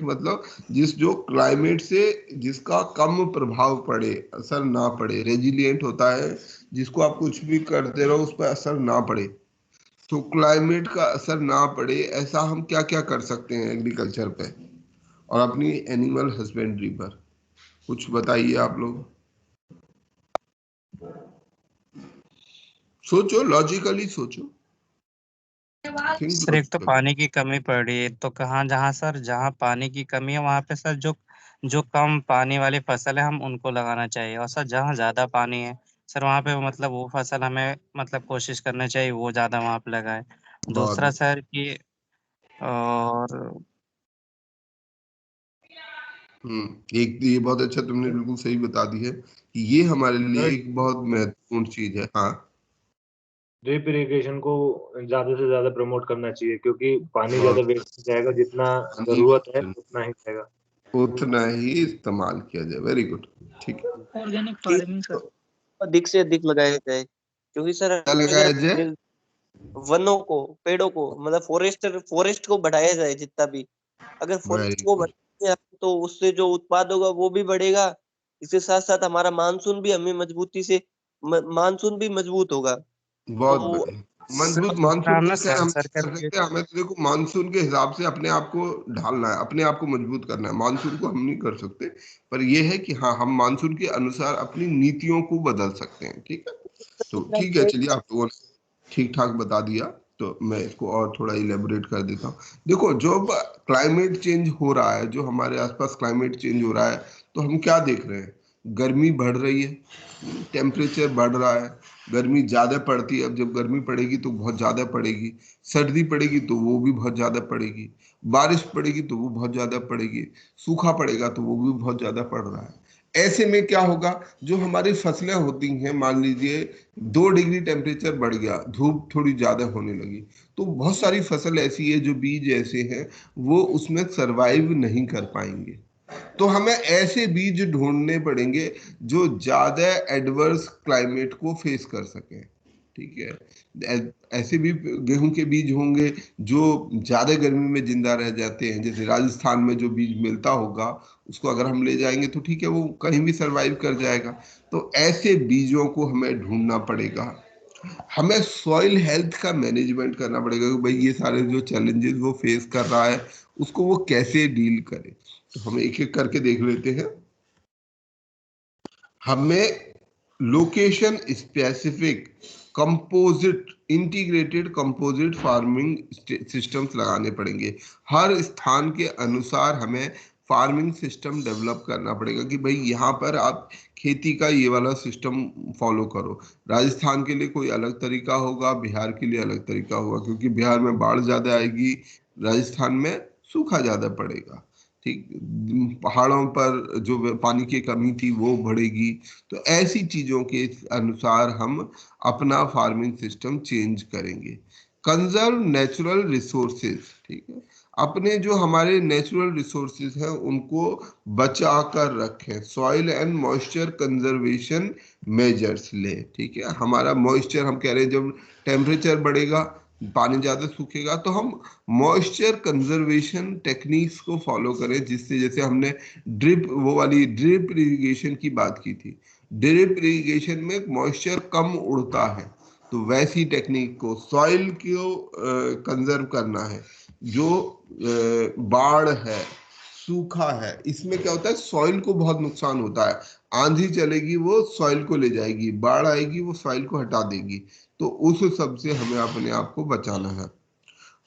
मतलब जो क्लाइमेट से जिसका कम प्रभाव पड़े, असर ना पड़े। रेजिलियंट होता है जिसको आप कुछ भी करते रहो उस पर असर ना पड़े। तो क्लाइमेट का असर ना पड़े ऐसा हम क्या क्या कर सकते हैं एग्रीकल्चर पे और अपनी एनिमल हस्बेंड्री पर, कुछ बताइए आप लोग। सोचो, लॉजिकली सोचो। सर एक तो पानी की कमी पड़ रही है, तो कहाँ, जहाँ सर जहाँ पानी की कमी है वहाँ पे सर जो जो कम पानी वाली फसल है हम उनको लगाना चाहिए, और सर जहाँ ज्यादा पानी है सर वहाँ पे मतलब वो फसल हमें मतलब कोशिश करनी चाहिए वो ज्यादा वहाँ पे लगाए। दूसरा बहुत सर कि और एक ये बहुत अच्छा तुमने बिल्कुल सही बता दी है कि ये हमारे लिए एक बहुत महत्वपूर्ण चीज है। हाँ, ड्रिप इरिगेशन को ज्यादा से ज्यादा प्रमोट करना चाहिए, क्योंकि पानी ज्यादा बहुत वेस्ट जाएगा, जितना पानी जरूरत है उतना ही जाएगा, उतना ही इस्तेमाल किया जाए। वेरी गुड, ठीक है। ऑर्गेनिक ठीक, फार्मिंग सर। अधिक से अधिक लगाया जाए, क्योंकि सर क्या अगर लगाया जाए? वनों को, पेड़ों को, मतलब फॉरेस्ट को बढ़ाया जाए जितना भी, अगर फॉरेस्ट वेरी को गुड, बढ़ाएंगे तो उससे जो उत्पाद होगा वो भी बढ़ेगा। इसके साथ साथ हमारा मानसून भी हमें मजबूती से मानसून भी मजबूत होगा। बहुत तो बढ़िया। सर मजबूत दूसरा मानसून हम ना तो खैर हम सेंसर का कर भी सकते हैं, हमें तो देखो मानसून के हिसाब से अपने आप को ढालना है, अपने आप को मजबूत करना है, मानसून को हम नहीं कर सकते। पर यह है कि हाँ, हम मानसून के अनुसार अपनी नीतियों को बदल सकते हैं, ठीक है। तो ठीक है, चलिए आप लोगों ने ठीक ठाक बता दिया, तो मैं इसको और थोड़ा इलेबोरेट कर देता हूँ। देखो, जो क्लाइमेट चेंज हो रहा है, जो हमारे आसपास क्लाइमेट चेंज हो रहा है, तो हम क्या देख रहे हैं, गर्मी बढ़ रही है, टेम्परेचर बढ़ रहा है, गर्मी ज्यादा पड़ती है। अब जब गर्मी पड़ेगी तो बहुत ज्यादा पड़ेगी, सर्दी पड़ेगी तो वो भी बहुत ज्यादा पड़ेगी, बारिश पड़ेगी तो वो बहुत ज्यादा पड़ेगी, सूखा पड़ेगा तो वो भी बहुत ज्यादा पड़ रहा है। ऐसे में क्या होगा, जो हमारी फसलें होती हैं, मान लीजिए 2 डिग्री टेम्परेचर बढ़ गया, धूप थोड़ी ज्यादा होने लगी, तो बहुत सारी फसल ऐसी है जो बीज ऐसे हैं वो उसमें सरवाइव नहीं कर पाएंगे। तो हमें ऐसे बीज ढूंढने पड़ेंगे जो ज्यादा एडवर्स क्लाइमेट को फेस कर सके। ठीक है। ऐसे भी गेहूं के बीज होंगे जो ज्यादा गर्मी में जिंदा रह जाते हैं, जैसे राजस्थान में जो बीज मिलता होगा उसको अगर हम ले जाएंगे तो ठीक है, वो कहीं भी सरवाइव कर जाएगा। तो ऐसे बीजों को हमें ढूंढना पड़ेगा। हमें सॉइल हेल्थ का मैनेजमेंट करना पड़ेगा कि भाई ये सारे जो चैलेंजेस वो फेस कर रहा है उसको वो कैसे डील करे। तो हमें एक एक करके देख लेते हैं। हमें location specific composite integrated composite farming systems लगाने पड़ेंगे। हर स्थान के अनुसार हमें फार्मिंग सिस्टम डेवलप करना पड़ेगा कि भाई यहाँ पर आप खेती का ये वाला सिस्टम फॉलो करो। राजस्थान के लिए कोई अलग तरीका होगा, बिहार के लिए अलग तरीका होगा, क्योंकि बिहार में बाढ़ ज्यादा आएगी, राजस्थान में सूखा ज्यादा पड़ेगा। ठीक, पहाड़ों पर जो पानी की कमी थी वो बढ़ेगी। तो ऐसी चीजों के अनुसार हम अपना फार्मिंग सिस्टम चेंज करेंगे। कंजर्व नेचुरल रिसोर्सेज, ठीक है, अपने जो हमारे नेचुरल रिसोर्सेज हैं उनको बचा कर रखें। Soil and moisture conservation measures ले, ठीक है। हमारा मॉइस्चर, हम कह रहे हैं जब टेम्परेचर बढ़ेगा, पानी ज्यादा सूखेगा, तो हम मॉइस्चर कंजर्वेशन टेक्निक्स को फॉलो करें, जिससे जैसे हमने ड्रिप, वो वाली ड्रिप इरिगेशन की बात की थी, ड्रिप इरिगेशन में मॉइस्चर कम उड़ता है, तो वैसी टेक्निक को सॉइल को कंजर्व करना है। जो बाढ़ है, सूखा है, इसमें क्या होता है, सॉइल को बहुत नुकसान होता है। आंधी चलेगी वो सॉइल को ले जाएगी, बाढ़ आएगी वो सॉइल को हटा देगी। तो उस सब से हमें अपने आप को बचाना है।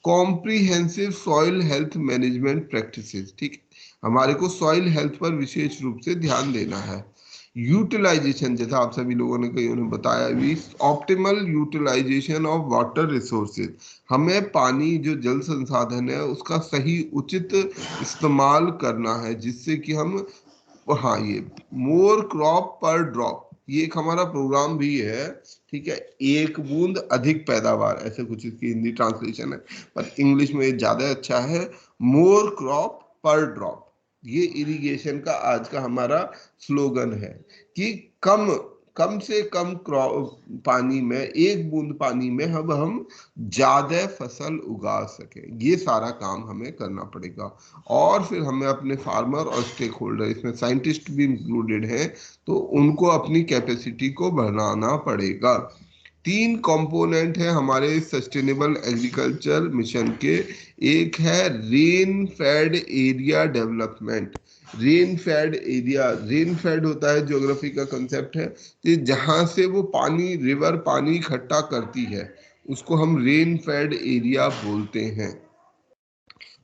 Comprehensive soil health management practices, ठीक, हमारे को सॉइल हेल्थ पर विशेष रूप से ध्यान देना है। यूटिलाइजेशन, जैसा आप सभी लोगों ने कई उन्हें बताया भी, optimal utilisation of water resources, हमें पानी जो जल संसाधन है उसका सही उचित इस्तेमाल करना है, जिससे कि हम, हाँ, ये मोर क्रॉप पर ड्रॉप, ये एक हमारा प्रोग्राम भी है, ठीक है, एक बूंद अधिक पैदावार, ऐसे कुछ इसकी हिंदी ट्रांसलेशन है, पर इंग्लिश में ज्यादा अच्छा है, मोर क्रॉप पर ड्रॉप। ये इरिगेशन का आज का हमारा स्लोगन है कि कम से कम पानी में, एक बूंद पानी में हम ज्यादा फसल उगा सके। ये सारा काम हमें करना पड़ेगा। और फिर हमें अपने फार्मर और स्टेक होल्डर, इसमें साइंटिस्ट भी इंक्लूडेड हैं, तो उनको अपनी कैपेसिटी को बढ़ाना पड़ेगा। 3 कंपोनेंट है हमारे सस्टेनेबल एग्रीकल्चर मिशन के। एक है rain fade area development. Rain fade area, rain fade होता है, ज्योग्राफी का कंसेप्ट है कि जहां से वो पानी, रिवर पानी इकट्ठा करती है, उसको हम रेन फेड एरिया बोलते हैं।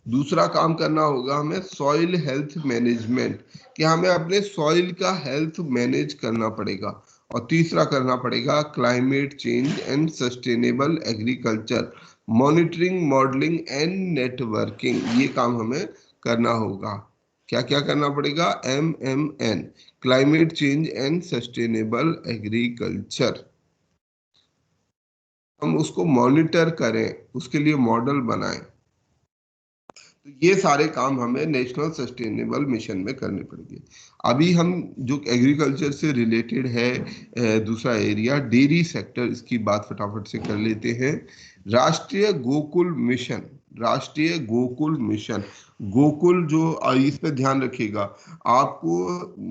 दूसरा काम करना होगा हमें सॉइल हेल्थ मैनेजमेंट, कि हमें अपने सॉइल का हेल्थ मैनेज करना पड़ेगा। और तीसरा करना पड़ेगा climate change and sustainable agriculture, monitoring, modelling and networking. ये काम हमें करना होगा। क्या क्या करना पड़ेगा? MMN, climate change and sustainable agriculture. हम उसको मॉनिटर करें, उसके लिए मॉडल बनाएं। तो ये सारे काम हमें नेशनल सस्टेनेबल मिशन में करने पड़ेंगे। अभी हम जो एग्रीकल्चर से रिलेटेड है दूसरा एरिया, डेयरी सेक्टर, इसकी बात फटाफट से कर लेते हैं। राष्ट्रीय गोकुल मिशन, राष्ट्रीय गोकुल मिशन, गोकुल जो, इस पे ध्यान रखिएगा, आपको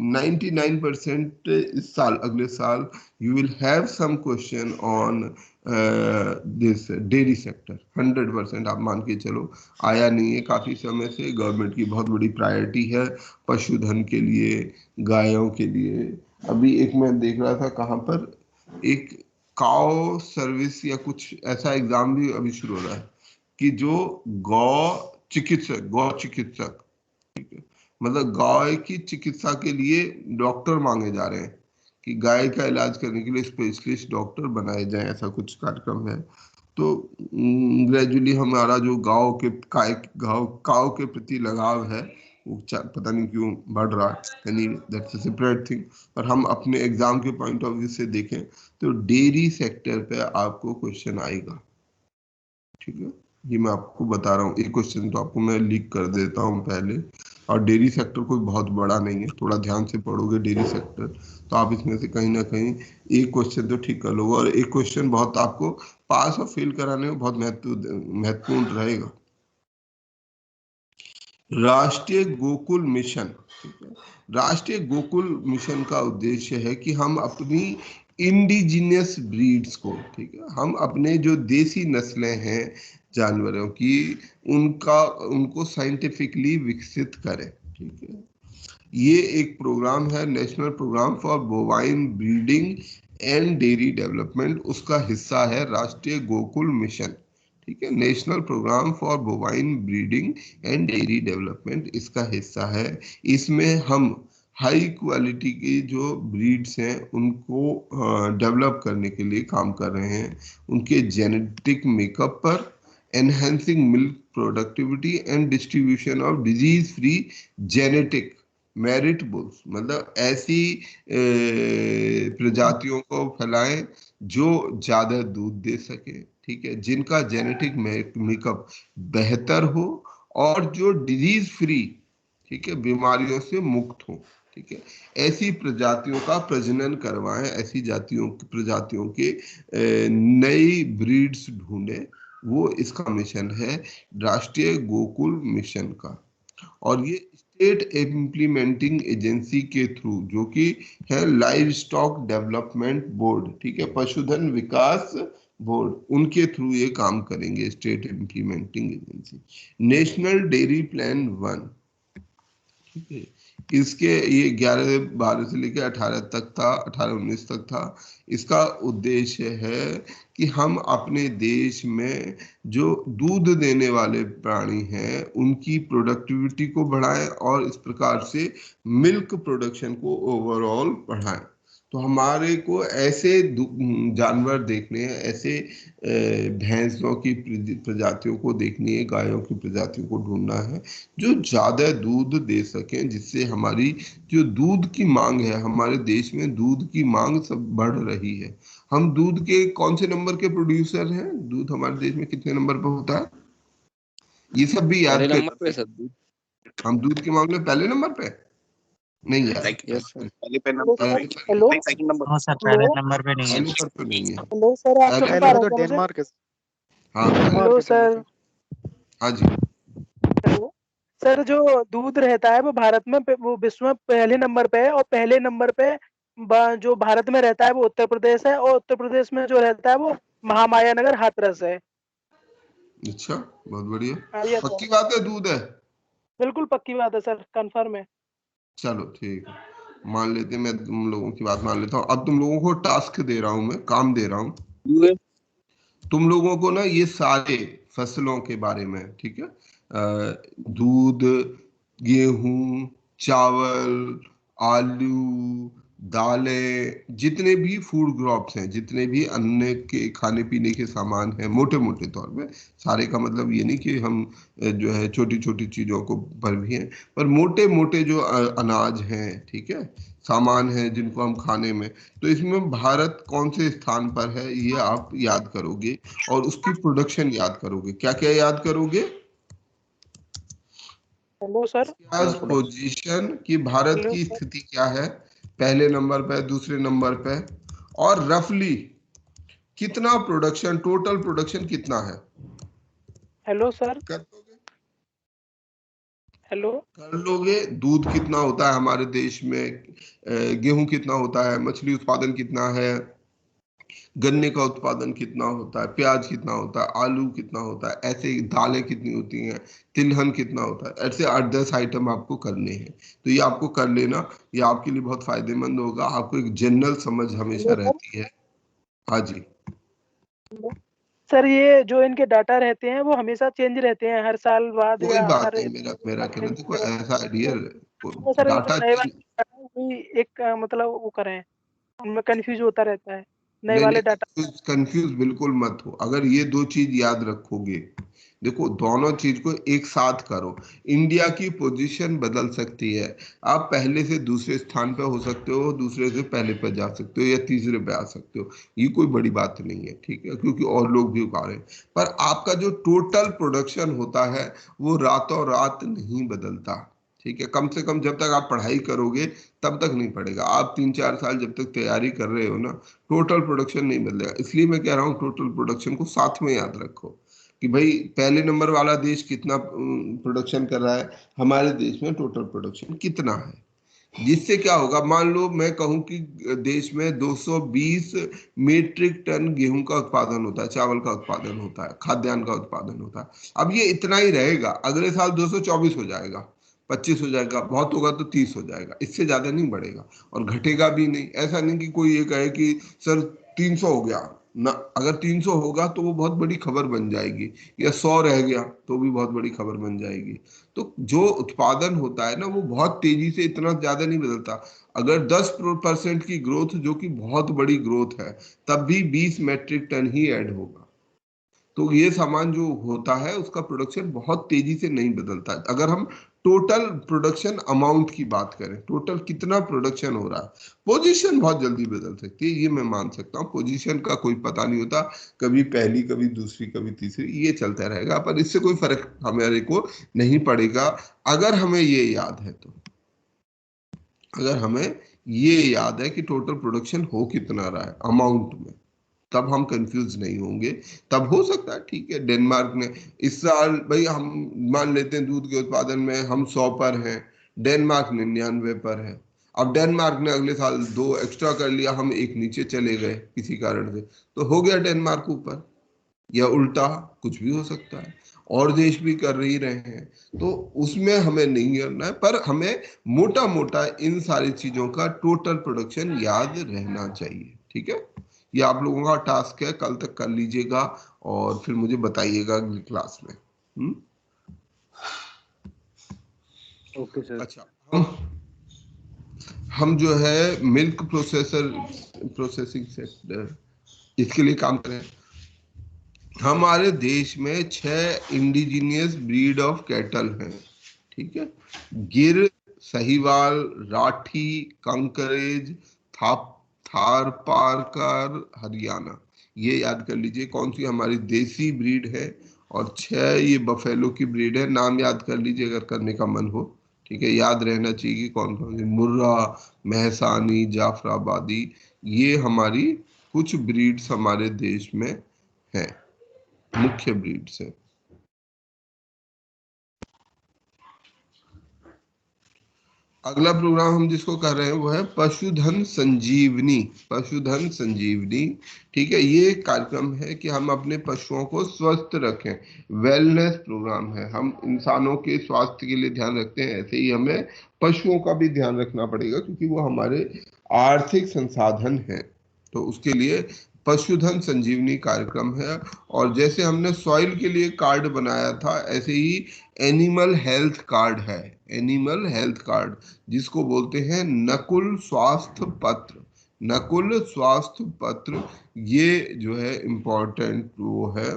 99% इस साल, अगले साल you will have some question on this dairy sector. 100% आप मान के चलो, आया नहीं है काफी समय से। गवर्नमेंट की बहुत बड़ी प्रायोरिटी है पशुधन के लिए, गायों के लिए। अभी एक मैं देख रहा था कहाँ पर, एक काउ सर्विस या कुछ ऐसा एग्जाम भी अभी शुरू हो रहा है कि जो गौ चिकित्सक, ठीक है, मतलब गाय की चिकित्सा के लिए डॉक्टर मांगे जा रहे हैं कि गाय का इलाज करने के लिए स्पेशलिस्ट डॉक्टर बनाए जाएं, ऐसा कुछ कार्यक्रम है। तो ग्रेजुअली हमारा जो गाँव के प्रति लगाव है वो पता नहीं क्यों बढ़ रहा है, यानी दैट्स अ सेपरेट थिंग। पर हम अपने एग्जाम के पॉइंट ऑफ व्यू से देखें तो डेयरी सेक्टर पे आपको क्वेश्चन आएगा, ठीक है, ये मैं आपको बता रहा हूँ। एक क्वेश्चन तो आपको मैं लीक कर देता हूँ पहले। और डेयरी सेक्टर कोई बहुत बड़ा नहीं है, थोड़ा ध्यान से पढ़ोगे डेयरी सेक्टर तो आप इसमें से कहीं ना कहीं एक क्वेश्चन तो ठीक कर लोगे, और एक क्वेश्चन बहुत आपको पास और फेल कराने में बहुत महत्वपूर्ण रहेगा। राष्ट्रीय गोकुल मिशन, ठीक है, राष्ट्रीय गोकुल मिशन का उद्देश्य है कि हम अपनी इंडिजिनियस ब्रीड्स को, ठीक है, हम अपने जो देसी नस्लें हैं जानवरों की, उनको साइंटिफिकली विकसित करें, ठीक है। ये एक प्रोग्राम है, national programme for bovine breeding and dairy development, उसका हिस्सा है राष्ट्रीय गोकुल मिशन, ठीक है। National programme for bovine breeding and dairy development इसका हिस्सा है। इसमें हम हाई क्वालिटी की जो ब्रीड्स हैं उनको डेवलप करने के लिए काम कर रहे हैं, उनके जेनेटिक मेकअप पर, enhancing milk productivity and distribution of disease free genetic merit bulls, मतलब ऐसी प्रजातियों को फैलाएं जो ज्यादा दूध दे सके, ठीक है, जिनका जेनेटिक मेकअप बेहतर हो और जो डिजीज फ्री, ठीक है, बीमारियों से मुक्त हो, ठीक है, ऐसी प्रजातियों का प्रजनन करवाएं, ऐसी प्रजातियों के नई ब्रीड्स ढूंढें, वो इसका मिशन है राष्ट्रीय गोकुल मिशन का। और ये स्टेट इम्प्लीमेंटिंग एजेंसी के थ्रू, जो कि है लाइव स्टॉक डेवलपमेंट बोर्ड, ठीक है, पशुधन विकास बोर्ड, उनके थ्रू ये काम करेंगे, state implementing agency. National dairy plan 1, ठीक है, इसके ये 11-12 से लेकर 18 तक था, 18-19 तक था। इसका उद्देश्य है कि हम अपने देश में जो दूध देने वाले प्राणी हैं उनकी प्रोडक्टिविटी को बढ़ाएं और इस प्रकार से मिल्क प्रोडक्शन को ओवरऑल बढ़ाएं। तो हमारे को ऐसे जानवर देखने हैं, ऐसे भैंसों की प्रजातियों को देखनी है, गायों की प्रजातियों को ढूंढना है जो ज्यादा दूध दे सकें, जिससे हमारी जो दूध की मांग है, हमारे देश में दूध की मांग सब बढ़ रही है। हम दूध के कौन से नंबर के प्रोड्यूसर हैं? दूध हमारे देश में कितने नंबर पर होता है, ये सब भी याद करें। हम दूध के मामले में पहले नंबर पे नहीं है, हेलो सर पहले नंबर पे नहीं है। हेलो सर, आप सुन पा रहे हो डेनमार्क है। हाँ हेलो सर। हाँ जी। हेलो सर, जो दूध रहता है वो भारत में वो विश्व में पहले नंबर पे है, और पहले नंबर पे जो भारत में रहता है वो उत्तर प्रदेश है, और उत्तर प्रदेश में जो रहता है वो महामाया नगर हाथरस है। अच्छा, बहुत बढ़िया, हाँ, पक्की बात है, दूध है? बिल्कुल पक्की बात है सर, कंफर्म है। चलो ठीक है, मान लेते हैं, मैं तुम लोगों की बात मान लेता हूँ। अब तुम लोगों को टास्क दे रहा हूँ, मैं काम दे रहा हूँ तुम लोगों को ना, ये सारे फसलों के बारे में, ठीक है, दूध, गेहूं, चावल, आलू, दालें, जितने भी फूड क्रॉप्स हैं, जितने भी अन्न के खाने पीने के सामान हैं, मोटे मोटे तौर पे, सारे का मतलब ये नहीं कि हम जो है छोटी छोटी चीजों को पर भी हैं, पर मोटे मोटे जो अनाज हैं, ठीक है, सामान है जिनको हम खाने में, तो इसमें भारत कौन से स्थान पर है ये आप याद करोगे, और उसकी प्रोडक्शन याद करोगे। क्या क्या याद करोगे? हेलो सर, पोजीशन की भारत की स्थिति क्या है, पहले नंबर पे, दूसरे नंबर पे, और रफली कितना प्रोडक्शन, टोटल प्रोडक्शन कितना है। हेलो सर, हेलो कर लोगे? दूध कितना होता है हमारे देश में, गेहूं कितना होता है, मछली उत्पादन कितना है, गन्ने का उत्पादन कितना होता है, प्याज कितना होता है, आलू कितना होता है, ऐसे दालें कितनी होती हैं, तिलहन कितना होता है, ऐसे 8-10 आइटम आपको करने हैं। तो ये आपको कर लेना, ये आपके लिए बहुत फायदेमंद होगा, आपको एक जनरल समझ हमेशा रहती है। हाँ जी सर, ये जो इनके डाटा रहते हैं वो हमेशा चेंज रहते हैं हर साल बाद, कोई या बात हर नहीं, मेरा कहना, देखो ऐसा डियर सर डाटा नए वाले एक मतलब वो करें, उनमें कंफ्यूज होता रहता है नए वाले डाटा। कंफ्यूज बिल्कुल मत हो, अगर ये दो चीज याद रखोगे, देखो दोनों चीज को एक साथ करो, इंडिया की पोजीशन बदल सकती है, आप पहले से दूसरे स्थान पे हो सकते हो, दूसरे से पहले पे जा सकते हो, या तीसरे पे आ सकते हो, ये कोई बड़ी बात नहीं है, ठीक है, क्योंकि और लोग भी उगा रहे हैं, पर आपका जो टोटल प्रोडक्शन होता है वो रातों रात नहीं बदलता, ठीक है, कम से कम जब तक आप पढ़ाई करोगे तब तक नहीं पड़ेगा। आप 3-4 साल जब तक तैयारी कर रहे हो ना, टोटल प्रोडक्शन नहीं बदलेगा। इसलिए मैं कह रहा हूँ टोटल प्रोडक्शन को साथ में याद रखो कि भाई पहले नंबर वाला देश कितना प्रोडक्शन कर रहा है, हमारे देश में टोटल प्रोडक्शन कितना है। जिससे क्या होगा, मान लो मैं कहूं कि देश में 220 मीट्रिक टन गेहूं का उत्पादन होता है, चावल का उत्पादन होता है, खाद्यान्न का उत्पादन होता है। अब ये इतना ही रहेगा, अगले साल 224 हो जाएगा, 25 हो जाएगा, बहुत होगा तो 30 हो जाएगा, इससे ज्यादा नहीं बढ़ेगा और घटेगा भी नहीं। ऐसा नहीं कि कोई ये कहे कि सर 300 हो गया ना, अगर 300 होगा तो वो बहुत बड़ी खबर बन जाएगी, या 100 रह गया तो भी बहुत बड़ी खबर बन जाएगी। तो जो उत्पादन होता है ना वो बहुत तेजी से, इतना ज्यादा नहीं बदलता। अगर 10% की ग्रोथ, जो कि बहुत बड़ी ग्रोथ है, तब भी 20 मेट्रिक टन ही ऐड होगा। तो ये सामान जो होता है उसका प्रोडक्शन बहुत तेजी से नहीं बदलता है। अगर हम टोटल प्रोडक्शन अमाउंट की बात करें, टोटल कितना प्रोडक्शन हो रहा है, पोजीशन बहुत जल्दी बदल सकती है, ये मैं मान सकता हूँ। पोजीशन का कोई पता नहीं होता, कभी पहली कभी दूसरी कभी तीसरी, ये चलता रहेगा, पर इससे कोई फर्क हमारे को नहीं पड़ेगा अगर हमें ये याद है तो। अगर हमें ये याद है कि टोटल प्रोडक्शन हो कितना रहा है अमाउंट में, तब हम कंफ्यूज नहीं होंगे। तब हो सकता है ठीक है, डेनमार्क ने इस साल, भाई हम मान लेते हैं दूध के उत्पादन में हम 100 पर हैं, डेनमार्क 99 पर है। अब डेनमार्क ने अगले साल 2 एक्स्ट्रा कर लिया, हम 1 नीचे चले गए किसी कारण से, तो हो गया डेनमार्क ऊपर, या उल्टा कुछ भी हो सकता है, और देश भी कर ही रहे हैं। तो उसमें हमें नहीं करना है, पर हमें मोटा मोटा इन सारी चीजों का टोटल प्रोडक्शन याद रहना चाहिए। ठीक है, ये आप लोगों का टास्क है, कल तक कर लीजिएगा और फिर मुझे बताइएगा अगली क्लास में। Okay sir. अच्छा, हम जो है मिल्क प्रोसेसिंग सेक्टर, इसके लिए काम करें। हमारे देश में 6 इंडिजीनियस ब्रीड ऑफ कैटल हैं, ठीक है। गिर, सहीवाल, राठी, कंकरेज, थारपारकर, हरियाणा, ये याद कर लीजिए कौन सी हमारी देसी ब्रीड है। और 6 ये बफेलो की ब्रीड है, नाम याद कर लीजिए अगर करने का मन हो, ठीक है। याद रहना चाहिए कि कौन कौन सी, मुर्रा, महसानी, जाफराबादी, ये हमारी कुछ ब्रीड्स हमारे देश में हैं, मुख्य ब्रीड्स हैं। अगला प्रोग्राम हम जिसको कर रहे हैं वो है पशुधन संजीवनी। पशुधन संजीवनी, ठीक है, ये कार्यक्रम है कि हम अपने पशुओं को स्वस्थ रखें, वेलनेस प्रोग्राम है। हम इंसानों के स्वास्थ्य के लिए ध्यान रखते हैं, ऐसे ही हमें पशुओं का भी ध्यान रखना पड़ेगा, क्योंकि वो हमारे आर्थिक संसाधन हैं। तो उसके लिए पशुधन संजीवनी कार्यक्रम है। और जैसे हमने सॉइल के लिए कार्ड बनाया था, ऐसे ही एनिमल हेल्थ कार्ड है, एनिमल हेल्थ कार्ड, जिसको बोलते हैं नकुल स्वास्थ्य पत्र। नकुल स्वास्थ्य पत्र, ये जो है इम्पोर्टेंट वो है।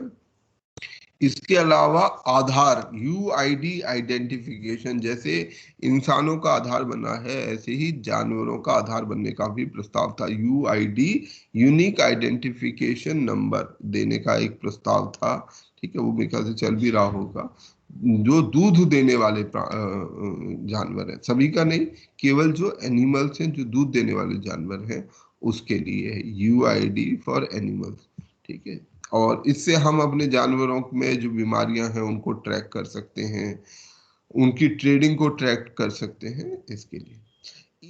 इसके अलावा आधार, यूआईडी आइडेंटिफिकेशन, जैसे इंसानों का आधार बना है ऐसे ही जानवरों का आधार बनने का भी प्रस्ताव था। यूआईडी, यूनिक आइडेंटिफिकेशन नंबर देने का एक प्रस्ताव था, ठीक है। वो मेरे ख्याल से चल भी रहा होगा। जो दूध देने वाले जानवर हैं, सभी का नहीं, केवल जो एनिमल्स हैं, जो दूध देने वाले जानवर हैं, उसके लिए है यूआईडी फॉर एनिमल्स, ठीक है। और इससे हम अपने जानवरों में जो बीमारियां हैं उनको ट्रैक कर सकते हैं, उनकी ट्रेडिंग को ट्रैक कर सकते हैं। इसके लिए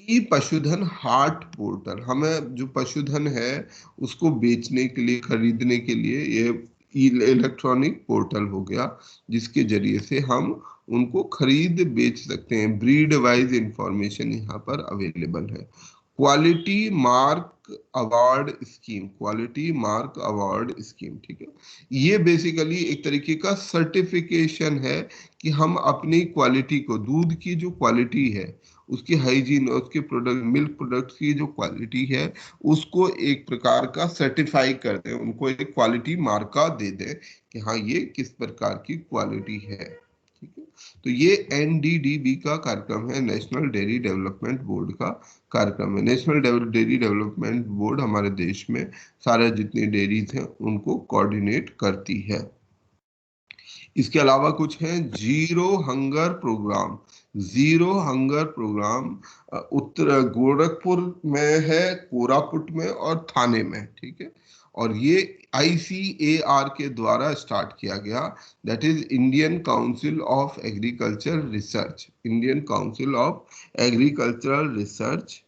ई पशुधन हाट पोर्टल, हमें जो पशुधन है उसको बेचने के लिए, खरीदने के लिए, ये इलेक्ट्रॉनिक पोर्टल हो गया, जिसके जरिए से हम उनको खरीद बेच सकते हैं। ब्रीड वाइज इंफॉर्मेशन यहाँ पर अवेलेबल है। Quality mark award scheme, quality mark award scheme, ठीक है। ये बेसिकली एक तरीके का सर्टिफिकेशन है कि हम अपनी क्वालिटी को, दूध की जो क्वालिटी है, उसकी हाइजीन, उसके प्रोडक्ट, मिल्क प्रोडक्ट की जो क्वालिटी है, उसको एक प्रकार का सर्टिफाई कर दें, उनको एक क्वालिटी मार्का दे दें कि हाँ ये किस प्रकार की क्वालिटी है, ठीक है। तो ये एनडीडीबी का कार्यक्रम है, नेशनल डेयरी डेवलपमेंट बोर्ड का कार्यक्रम है। नेशनल डेयरी डेवलपमेंट बोर्ड हमारे देश में सारे जितनी डेयरीज हैं उनको कोऑर्डिनेट करती है। इसके अलावा कुछ है zero hunger programme. Zero hunger programme उत्तर गोरखपुर में है, कोरापुट में और थाने में, ठीक है। और ये ICAR के द्वारा स्टार्ट किया गया, that is Indian council of agriculture research, Indian council of agricultural research.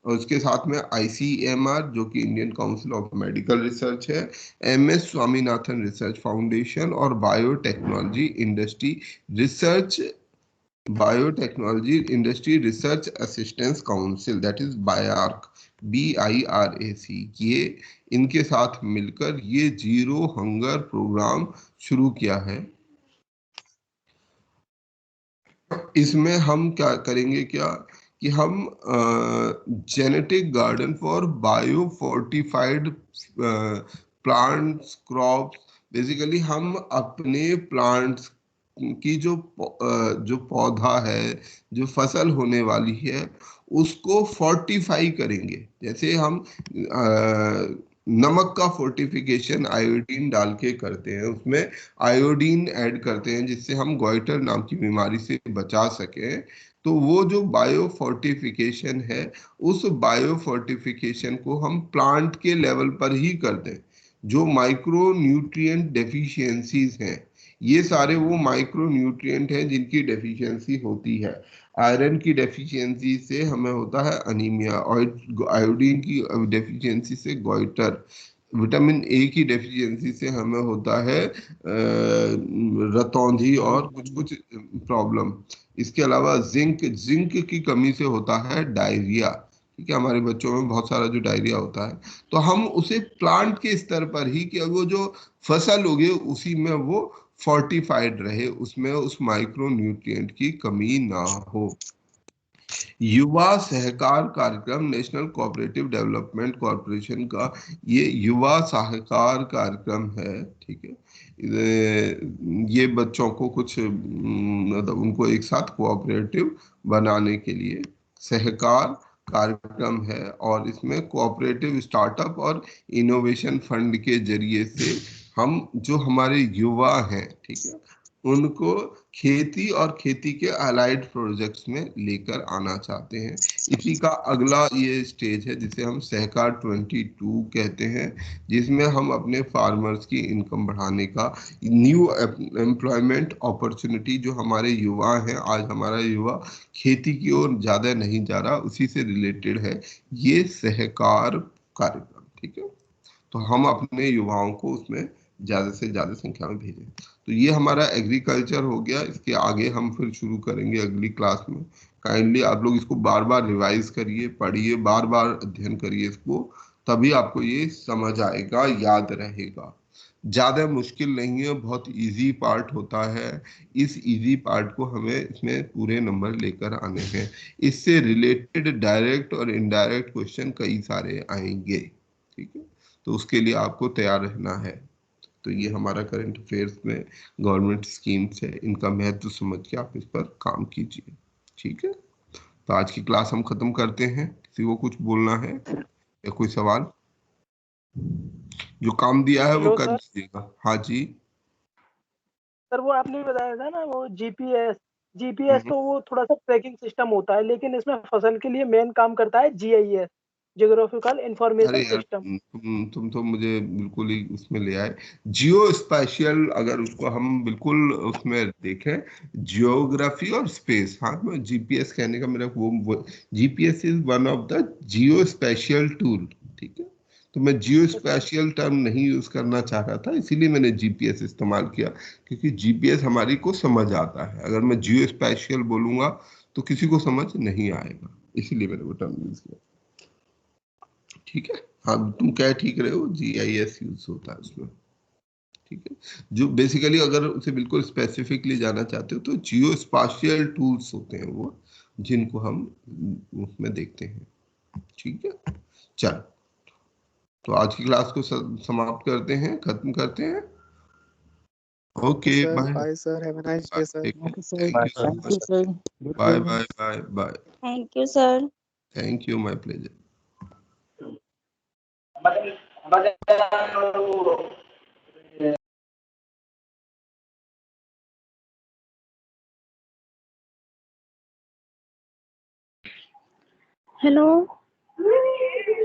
और उसके साथ में ICMR जो कि Indian council of medical research है, MS स्वामीनाथन रिसर्च फाउंडेशन और biotechnology industry research, biotechnology industry research assistance council, that is BIARC, BIRAC, ये इनके साथ मिलकर ये जीरो हंगर प्रोग्राम शुरू किया है। इसमें हम क्या करेंगे, क्या कि हम genetic garden for bio fortified plants crops, basically हम अपने प्लांट्स की जो जो पौधा है, जो फसल होने वाली है, उसको फोर्टिफाई करेंगे। जैसे हम नमक का फोर्टिफिकेशन आयोडीन डाल के करते हैं, उसमें आयोडीन ऐड करते हैं जिससे हम गोइटर नाम की बीमारी से बचा सकें। तो वो जो बायो फोर्टिफिकेशन है, उस बायो फोर्टिफिकेशन को हम प्लांट के लेवल पर ही कर दें। जो माइक्रो न्यूट्रिएंट डेफिशिएंसीज हैं, ये सारे वो माइक्रो न्यूट्रिएंट हैं जिनकी डेफिशिएंसी होती है। आयरन की डेफिशिएंसी से हमें होता है अनीमिया, और आयोडीन की डेफिशिएंसी से गोइटर, विटामिन ए की डेफिशिएंसी से हमें होता है रतौंधी और कुछ कुछ प्रॉब्लम। इसके अलावा जिंक की कमी से होता है डायरिया, ठीक है। हमारे बच्चों में बहुत सारा जो डायरिया होता है, तो हम उसे प्लांट के स्तर पर ही, कि वो जो फसल होगी उसी में वो फोर्टिफाइड रहे, उसमें उस माइक्रो न्यूट्रिएंट की कमी ना हो। युवा सहकार कार्यक्रम, नेशनल कोऑपरेटिव डेवलपमेंट कॉरपोरेशन का ये युवा सहकार कार्यक्रम है, ठीक है। ये बच्चों को कुछ मतलब उनको एक साथ कोऑपरेटिव बनाने के लिए सहकार कार्यक्रम है, और इसमें कोऑपरेटिव स्टार्टअप और इनोवेशन फंड के जरिए से हम जो हमारे युवा हैं, ठीक है, उनको खेती और खेती के अलाइड प्रोजेक्ट्स में लेकर आना चाहते हैं। इसी का अगला ये स्टेज है जिसे हम सहकार 22 कहते हैं, जिसमें हम अपने फार्मर्स की इनकम बढ़ाने का, न्यू एम्प्लॉयमेंट अपॉर्चुनिटी, जो हमारे युवा हैं, आज हमारा युवा खेती की ओर ज्यादा नहीं जा रहा, उसी से रिलेटेड है ये सहकार कार्यक्रम, ठीक है। तो हम अपने युवाओं को उसमें ज्यादा से ज्यादा संख्या में भेजें। तो ये हमारा एग्रीकल्चर हो गया। इसके आगे हम फिर शुरू करेंगे अगली क्लास में। काइंडली आप लोग इसको बार बार रिवाइज करिए, पढ़िए, बार बार अध्ययन करिए इसको, तभी आपको ये समझ आएगा, याद रहेगा। ज्यादा मुश्किल नहीं है, बहुत इजी पार्ट होता है। इस इजी पार्ट को हमें इसमें पूरे नंबर लेकर आने हैं। इससे रिलेटेड डायरेक्ट और इनडायरेक्ट क्वेश्चन कई सारे आएंगे, ठीक है। तो उसके लिए आपको तैयार रहना है। तो ये हमारा करंट अफेयर्स में गवर्नमेंट स्कीम्स है, इनका महत्व समझ के आप इस पर काम कीजिए, ठीक है। तो आज की क्लास हम खत्म करते हैं। किसी को कुछ बोलना है या कोई सवाल? जो काम दिया है वो हेलो कर सर। दीजिएगा। हाँ जी सर, वो आपने बताया था ना, वो जीपीएस तो वो थोड़ा सा ट्रैकिंग सिस्टम होता है, लेकिन इसमें फसल के लिए मेन काम करता है GIS, जियोग्राफिकल अरे इंफॉर्मेशन यार, सिस्टम। तुम तो मुझे बिल्कुल ही उसमें ले आए। जियो स्पेशियल, अगर उसको हम बिल्कुल उसमें देखें, जियोग्राफी और स्पेस, हाँ, मैं जीपीएस कहने का मेरा वो GPS is one of the geospatial tool, ठीक है। तो मैं जियो स्पेशियल टर्म नहीं यूज करना चाह रहा था, इसीलिए मैंने जीपीएस इस्तेमाल किया, क्योंकि जीपीएस हमारी को समझ आता है। अगर मैं जियो स्पेशियल बोलूंगा तो किसी को समझ नहीं आएगा, इसीलिए मैंने वो टर्म यूज किया, ठीक है। हाँ, तुम क्या ठीक रहे हो, GIS यूज होता है उसमें, ठीक है। जो बेसिकली अगर उसे बिल्कुल स्पेसिफिकली जाना चाहते हो तो जियो स्पाशियल टूल्स होते हैं वो, जिनको हम उसमें देखते हैं, ठीक है। चल, तो आज की क्लास को समाप्त करते हैं, खत्म करते हैं। Okay, bye Bye sir. Have a nice day, sir. Thank you so thank you much. Sir. Bye bye bye bye. Thank you sir. Thank you, my pleasure. Hello